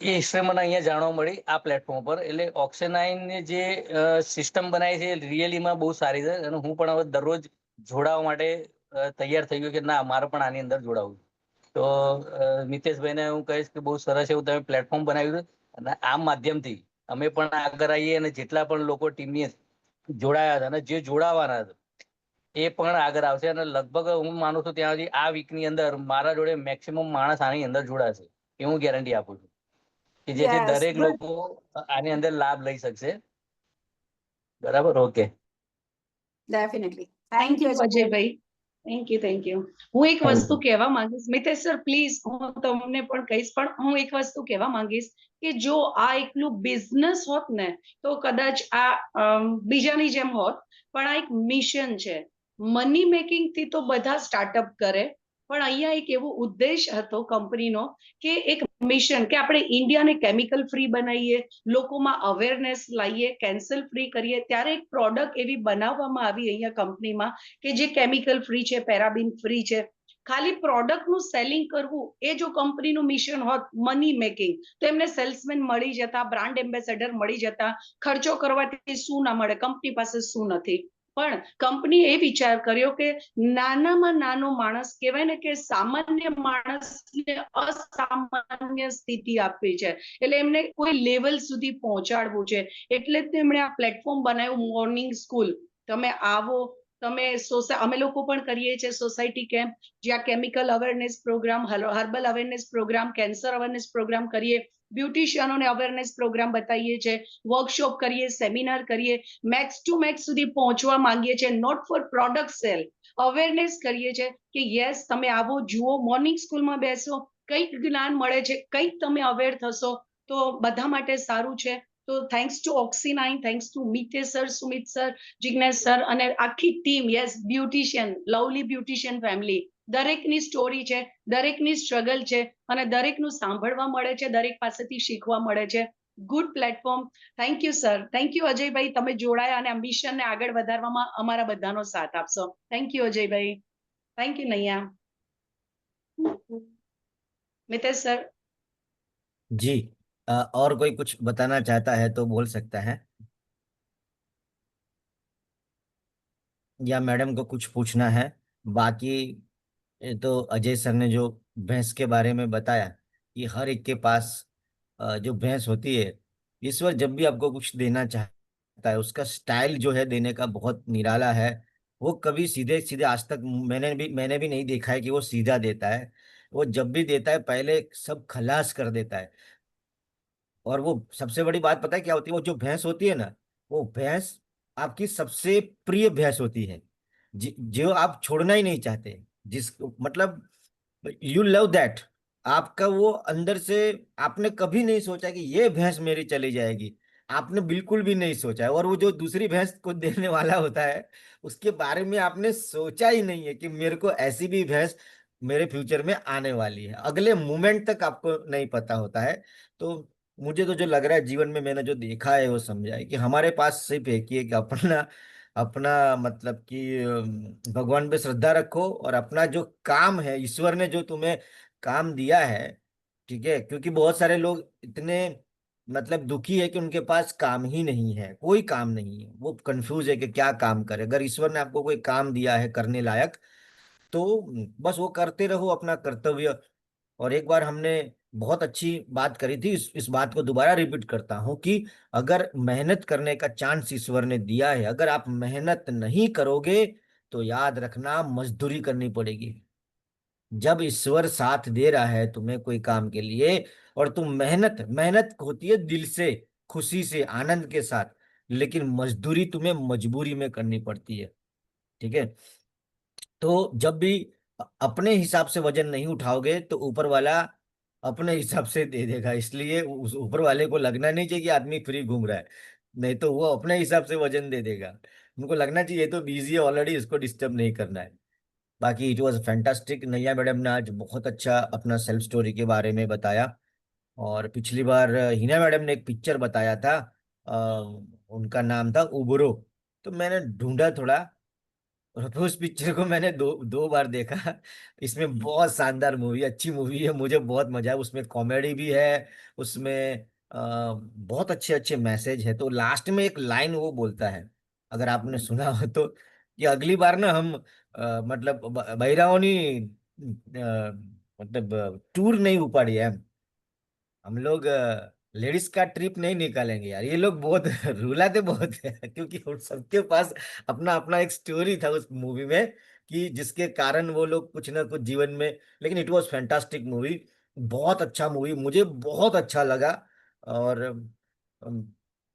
એ હિસ્ટ્રી મને અહીંયા જાણવા મળી આ પ્લેટફોર્મ પર. એટલે ઓક્સિનાઇનની જે સિસ્ટમ બનાવી છે રિયલીમાં બહુ સારી છે અને હું પણ હવે દરરોજ જોડાવા માટે તૈયાર થઈ ગયો કે ના મારે પણ આની અંદર જોડાવું. તો મિતેશભાઈને હું કહીશ કે બહુ સરસ એવું તમે પ્લેટફોર્મ બનાવ્યું છે અને આ માધ્યમથી અમે પણ આગળ આવીએ અને જેટલા પણ લોકો ટીમની જોડાયા હતા અને જે જોડાવાના હતા એ પણ આગળ આવશે. અને લગભગ હું માનું છું ત્યાં સુધી આ વીકની અંદર મારા જોડે મેક્સિમમ માણસ આની અંદર જોડાશે એ હું ગેરંટી આપું છું, કે જેથી Yes, દરેક good. લોકો આની અંદર લાભ લઈ શકશે. બરાબર, okay. Definitely. Thank Thank you, you અજયભાઈ. Thank you. હું એક Thank વસ્તુ you. કહેવા માંગીશ મિતેશ સર, પ્લીઝ, હું તમને પણ કહીશ, પણ હું એક વસ્તુ કહેવા માંગીશ કે જો આ એકલું બિઝનેસ હોત ને તો કદાચ આ બીજાની જેમ હોત, પણ આ એક મિશન છે. મની મેકિંગ થી તો બધા સ્ટાર્ટઅપ કરે, પણ અહીંયા એક એવો ઉદ્દેશ હતો કંપનીનો કે એક મિશન કે આપણે ઇન્ડિયાને કેમિકલ ફ્રી બનાવીએ, લોકોમાં અવેરનેસ લાવીએ, કેન્સર ફ્રી કરીએ. ત્યારે એક પ્રોડક્ટ એવી બનાવવામાં આવી અહીંયા કંપનીમાં કે જે કેમિકલ ફ્રી છે, પેરાબિન ફ્રી છે. ખાલી પ્રોડક્ટનું સેલિંગ કરવું એ જો કંપનીનું મિશન હોત, મની મેકિંગ, તો એમને સેલ્સમેન મળી જતા, બ્રાન્ડ એમ્બેસેડર મળી જતા. ખર્ચો કરવાથી શું ના મળે, કંપની પાસે શું નથી. પણ કંપની એ વિચાર કર્યો કે નાનામાં નાનો માણસ કહેવાય ને કે સામાન્ય માણસને અસામાન્ય સ્થિતિ આપવી છે, એટલે એમને કોઈ લેવલ સુધી પહોંચાડવું છે. એટલે જ તેમણે આ પ્લેટફોર્મ બનાવ્યું, મોર્નિંગ સ્કૂલ. તમે આવો, તમે અમે લોકો પણ કરીએ છીએ સોસાયટી કેમ્પ, જ્યાં chemical awareness programme, herbal awareness programme, cancer awareness programme કરીએ, બ્યુટિશિયનોને અવેરનેસ પ્રોગ્રામ બતાવીએ છીએ, વર્કશોપ કરીએ, સેમિનાર કરીએ, મેક્સ ટુ મેક્સ સુધી પહોંચવા માંગીએ છીએ. Not for product sale, awareness કરીએ છીએ કે યસ તમે આવો, જુઓ, મોર્નિંગ સ્કૂલમાં બેસો, કંઈક જ્ઞાન મળે છે, કંઈક તમે અવેર થશો તો બધા માટે સારું છે. તો થેન્ક્સ ટુ ઓક્સિનાઇન, thanks to Mitesh sir, Sumit sir, Jignesh sir અને આખી team. Yes, beautician, lovely beautician family, દરેકની સ્ટોરી છે, દરેકની સ્ટ્રગલ છે અને દરેકનું સાંભળવા મળે છે, દરેક પાસેથી શીખવા મળે છે. Good platform. Thank you sir, thank you Ajaybhai, તમે જોડાયા અને આ મિશનને આગળ વધારવામાં અમારા બધાનો સાથ આપશો. થેન્ક યુ અજયભાઈ. Thank you Naiya. Mitesh sir. जी, और कोई कुछ बताना चाहता है तो बोल सकता है, या मैडम को कुछ पूछना है। बाकी ये तो अजय सर ने जो भैंस के बारे में बताया कि हर एक के पास जो भैंस होती है, ईश्वर जब भी आपको कुछ देना चाहता है उसका स्टाइल जो है देने का बहुत निराला है। वो कभी सीधे सीधे आज तक मैंने भी नहीं देखा है कि वो सीधा देता है। वो जब भी देता है पहले सब खलास कर देता है। और वो सबसे बड़ी बात पता है क्या होती है, वो जो भैंस होती है ना, वो भैंस आपकी सबसे प्रिय भैंस होती है, जो आप छोड़ना ही नहीं चाहते, जिस मतलब यू लव दैट। आपका वो अंदर से आपने कभी नहीं सोचा कि ये भैंस मेरी चली जाएगी, आपने बिल्कुल भी नहीं सोचा है। और वो जो दूसरी भैंस को देने वाला होता है उसके बारे में आपने सोचा ही नहीं है कि मेरे को ऐसी भी भैंस मेरे फ्यूचर में आने वाली है, अगले मोमेंट तक आपको नहीं पता होता है। तो मुझे तो जो लग रहा है जीवन में मैंने जो देखा है वो समझा है कि हमारे पास सिर्फ एक ही है कि अपना अपना मतलब कि भगवान पे श्रद्धा रखो और अपना जो काम है, ईश्वर ने जो तुम्हें काम दिया है, ठीक है, क्योंकि बहुत सारे लोग इतने मतलब दुखी है कि उनके पास काम ही नहीं है, कोई काम नहीं है, वो कंफ्यूज है कि क्या काम करे। अगर ईश्वर ने आपको कोई काम दिया है करने लायक तो बस वो करते रहो अपना कर्तव्य। और एक बार हमने बहुत अच्छी बात करी थी, इस बात को दोबारा रिपीट करता हूं कि अगर मेहनत करने का चांस ईश्वर ने दिया है, अगर आप मेहनत नहीं करोगे तो याद रखना मजदूरी करनी पड़ेगी। जब ईश्वर साथ दे रहा है तुम्हें कोई काम के लिए और तुम मेहनत मेहनत होती है दिल से, खुशी से, आनंद के साथ, लेकिन मजदूरी तुम्हें मजबूरी में करनी पड़ती है। ठीक है। तो जब भी अपने हिसाब से वजन नहीं उठाओगे तो ऊपर वाला अपने हिसाब से दे देगा, इसलिए उस ऊपर वाले को लगना नहीं चाहिए कि आदमी फ्री घूम रहा है, नहीं तो वो अपने हिसाब से वजन दे देगा। उनको लगना चाहिए ये तो बिजी है ऑलरेडी, इसको डिस्टर्ब नहीं करना है। बाकी इट वॉज फैंटास्टिक। नैया मैडम ने आज बहुत अच्छा अपना सेल्फ स्टोरी के बारे में बताया। और पिछली बार हिना मैडम ने एक पिक्चर बताया था, अ, उनका नाम था उबरो। तो मैंने ढूंढा थोड़ा, और फिर उस पिक्चर को मैंने दो दो बार देखा। इसमें बहुत शानदार मूवी, अच्छी मूवी है, मुझे बहुत मजा है उसमें। कॉमेडी भी है उसमें, बहुत अच्छे अच्छे मैसेज है। तो लास्ट में एक लाइन वो बोलता है, अगर आपने सुना हो तो, कि अगली बार ना हम मतलब बहिरावनी मतलब टूर नहीं उपाड़ी है, हम लोग लेडीज का ट्रिप नहीं निकालेंगे यार। ये लोग बहुत रुलाते बहुत है, क्योंकि उन सबके पास अपना अपना एक स्टोरी था उस मूवी में, कि जिसके कारण वो लोग कुछ ना कुछ जीवन में। लेकिन इट वाज फैंटास्टिक मूवी, बहुत अच्छा मूवी, मुझे बहुत अच्छा लगा। और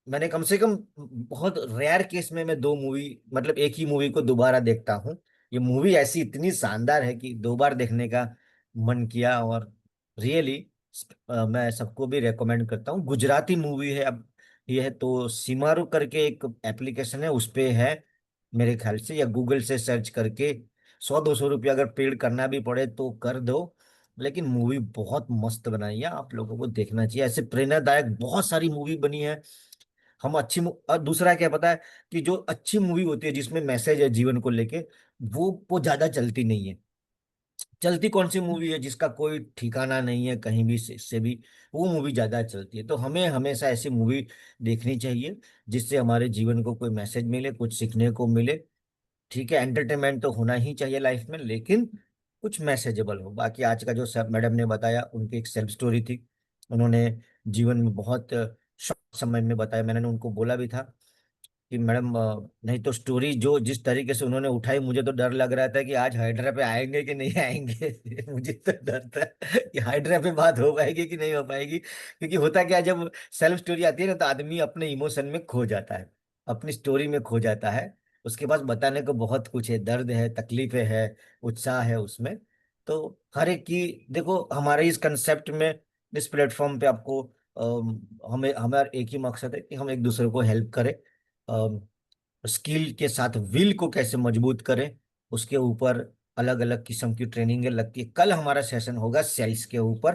मैंने कम से कम, बहुत रेयर केस में मैं दो मूवी, मतलब एक ही मूवी को दोबारा देखता हूँ। ये मूवी ऐसी इतनी शानदार है कि दो बार देखने का मन किया। और रियली मैं सबको भी रेकमेंड करता हूँ। गुजराती मूवी है। अब ये है तो सीमारू करके एक एप्लीकेशन है, उस पे है मेरे ख्याल से, या गूगल से सर्च करके 100-200 रुपया अगर पेड करना भी पड़े तो कर दो। लेकिन मूवी बहुत मस्त बनाई है, आप लोगों को देखना चाहिए। ऐसे प्रेरणादायक बहुत सारी मूवी बनी है। हम और दूसरा क्या पता है, कि जो अच्छी मूवी होती है जिसमें मैसेज है जीवन को लेके, वो ज्यादा चलती नहीं है। चलती कौन सी मूवी है जिसका कोई ठिकाना नहीं है कहीं भी से भी, वो मूवी ज्यादा चलती है। तो हमें हमेशा ऐसी मूवी देखनी चाहिए जिससे हमारे जीवन को कोई मैसेज मिले, कुछ सीखने को मिले। ठीक है, एंटरटेनमेंट तो होना ही चाहिए लाइफ में, लेकिन कुछ मैसेजेबल हो। बाकी आज का जो सब मैडम ने बताया, उनकी एक सेल्फ स्टोरी थी, उन्होंने जीवन में बहुत शॉर्ट समय में बताया। मैंने उनको बोला भी था कि मैडम नहीं तो स्टोरी जो जिस तरीके से उन्होंने उठाई, मुझे तो डर लग रहा था कि आज हाइड्रा पे आएंगे कि नहीं आएंगे। मुझे तो डर था कि हाइड्रा पे बात हो पाएगी कि नहीं हो पाएगी, क्योंकि होता क्या है, जब सेल्फ स्टोरी आती है ना तो आदमी अपने इमोशन में खो जाता है, अपनी स्टोरी में खो जाता है। उसके पास बताने को बहुत कुछ है, दर्द है, तकलीफें है, उत्साह है उसमें। तो हर एक की, देखो हमारे इस कंसेप्ट में, इस प्लेटफॉर्म पे आपको हमें हमारा एक ही मकसद है कि हम एक दूसरे को हेल्प करें, स्किल के साथ विल को कैसे मजबूत करें, उसके ऊपर अलग अलग किस्म की ट्रेनिंग लगती है। कल हमारा सेशन होगा सेल्स के ऊपर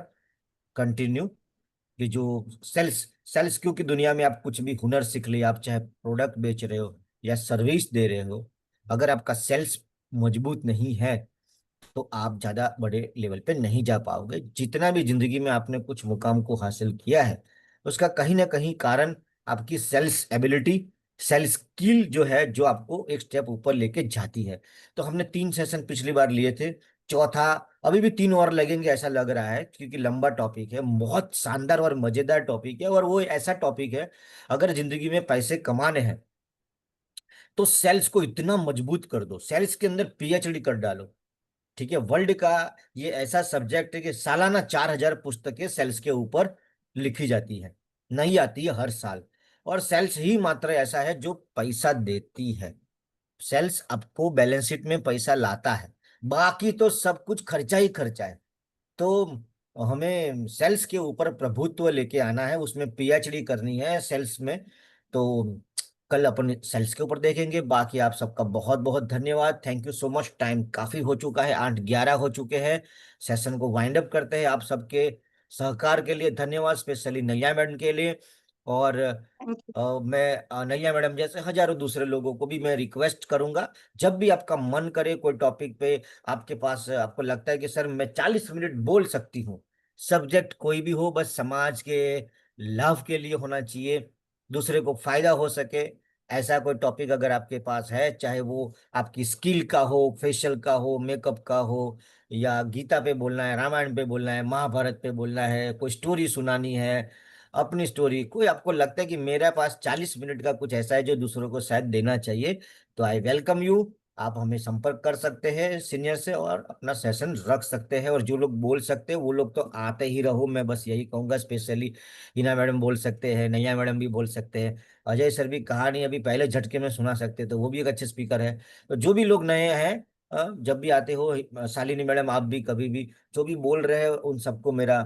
कंटिन्यू, कि जो सेल्स सेल्स क्योंकि दुनिया में आप कुछ भी हुनर सीख लिए, आप चाहे प्रोडक्ट बेच रहे हो या सर्विस दे रहे हो, अगर आपका सेल्स मजबूत नहीं है तो आप ज्यादा बड़े लेवल पे नहीं जा पाओगे। जितना भी जिंदगी में आपने कुछ मुकाम को हासिल किया है, उसका कहीं ना कहीं कारण आपकी सेल्स एबिलिटी, सेल्स स्किल जो है, जो आपको एक स्टेप ऊपर लेके जाती है। तो हमने 3 सेशन पिछली बार लिए थे, चौथा अभी भी 3 और लगेंगे ऐसा लग रहा है, क्योंकि लंबा टॉपिक है, बहुत शानदार और मजेदार टॉपिक है। और वो ऐसा टॉपिक है, अगर जिंदगी में पैसे कमाने हैं तो सेल्स को इतना मजबूत कर दो, सेल्स के अंदर पीएचडी कर डालो। ठीक है, वर्ल्ड का ये ऐसा सब्जेक्ट है कि सालाना 4,000 पुस्तकें सेल्स के ऊपर लिखी जाती है, नहीं आती है हर साल। और सेल्स ही मात्र ऐसा है जो पैसा देती है। सेल्स आपको बैलेंस शीट में पैसा लाता है, बाकी तो सब कुछ खर्चा ही खर्चा है। तो हमें सेल्स के ऊपर प्रभुत्व लेके आना है, उसमें पीएचडी करनी है सेल्स में। तो कल अपन सेल्स के ऊपर देखेंगे। बाकी आप सबका बहुत बहुत धन्यवाद, thank you so much. Time काफी हो चुका है, 8:11 हो चुके हैं। सेशन को वाइंड अप करते हैं। आप सबके सहकार के लिए धन्यवाद, स्पेशली नैया मैडम के लिए। और थैंक यू। मैं नैया मैडम जैसे हजारों दूसरे लोगों को भी मैं रिक्वेस्ट करूंगा, जब भी आपका मन करे कोई टॉपिक पे, आपके पास आपको लगता है कि सर मैं 40 मिनट बोल सकती हूँ, सब्जेक्ट कोई भी हो, बस समाज के लाभ के लिए होना चाहिए, दूसरे को फायदा हो सके, ऐसा कोई टॉपिक अगर आपके पास है, चाहे वो आपकी स्किल का हो, फेशियल का हो, मेकअप का हो, या गीता पे बोलना है, रामायण पे बोलना है, महाभारत पे बोलना है, कोई स्टोरी सुनानी है, अपनी स्टोरी, कोई आपको लगता है कि मेरे पास 40 मिनट का कुछ ऐसा है जो दूसरों को शायद देना चाहिए, तो आई वेलकम यू। आप हमें संपर्क कर सकते हैं सीनियर से और अपना सेशन रख सकते हैं। और जो लोग बोल सकते हैं वो लोग तो आते ही रहो, मैं बस यही कहूंगा। स्पेशली हिना मैडम बोल सकते हैं, नैया मैडम भी बोल सकते हैं, अजय सर भी कहानी अभी पहले झटके में सुना सकते हैं, तो वो भी एक अच्छे स्पीकर है। तो जो भी लोग नए हैं, जब भी आते हो, शालिनी मैडम आप भी कभी भी जो भी बोल रहे हैं उन सबको मेरा,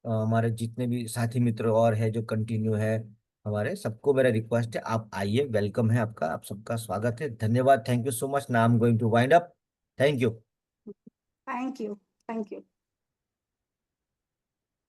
हमारे जितने भी साथी मित्र और है जो कंटिन्यू है, हमारे सबको मेरा रिक्वेस्ट है आप आइए, वेलकम है आपका, आप सबका स्वागत है। धन्यवाद, thank you so much. Now I am going to wind up. Thank you. Thank you. Thank you.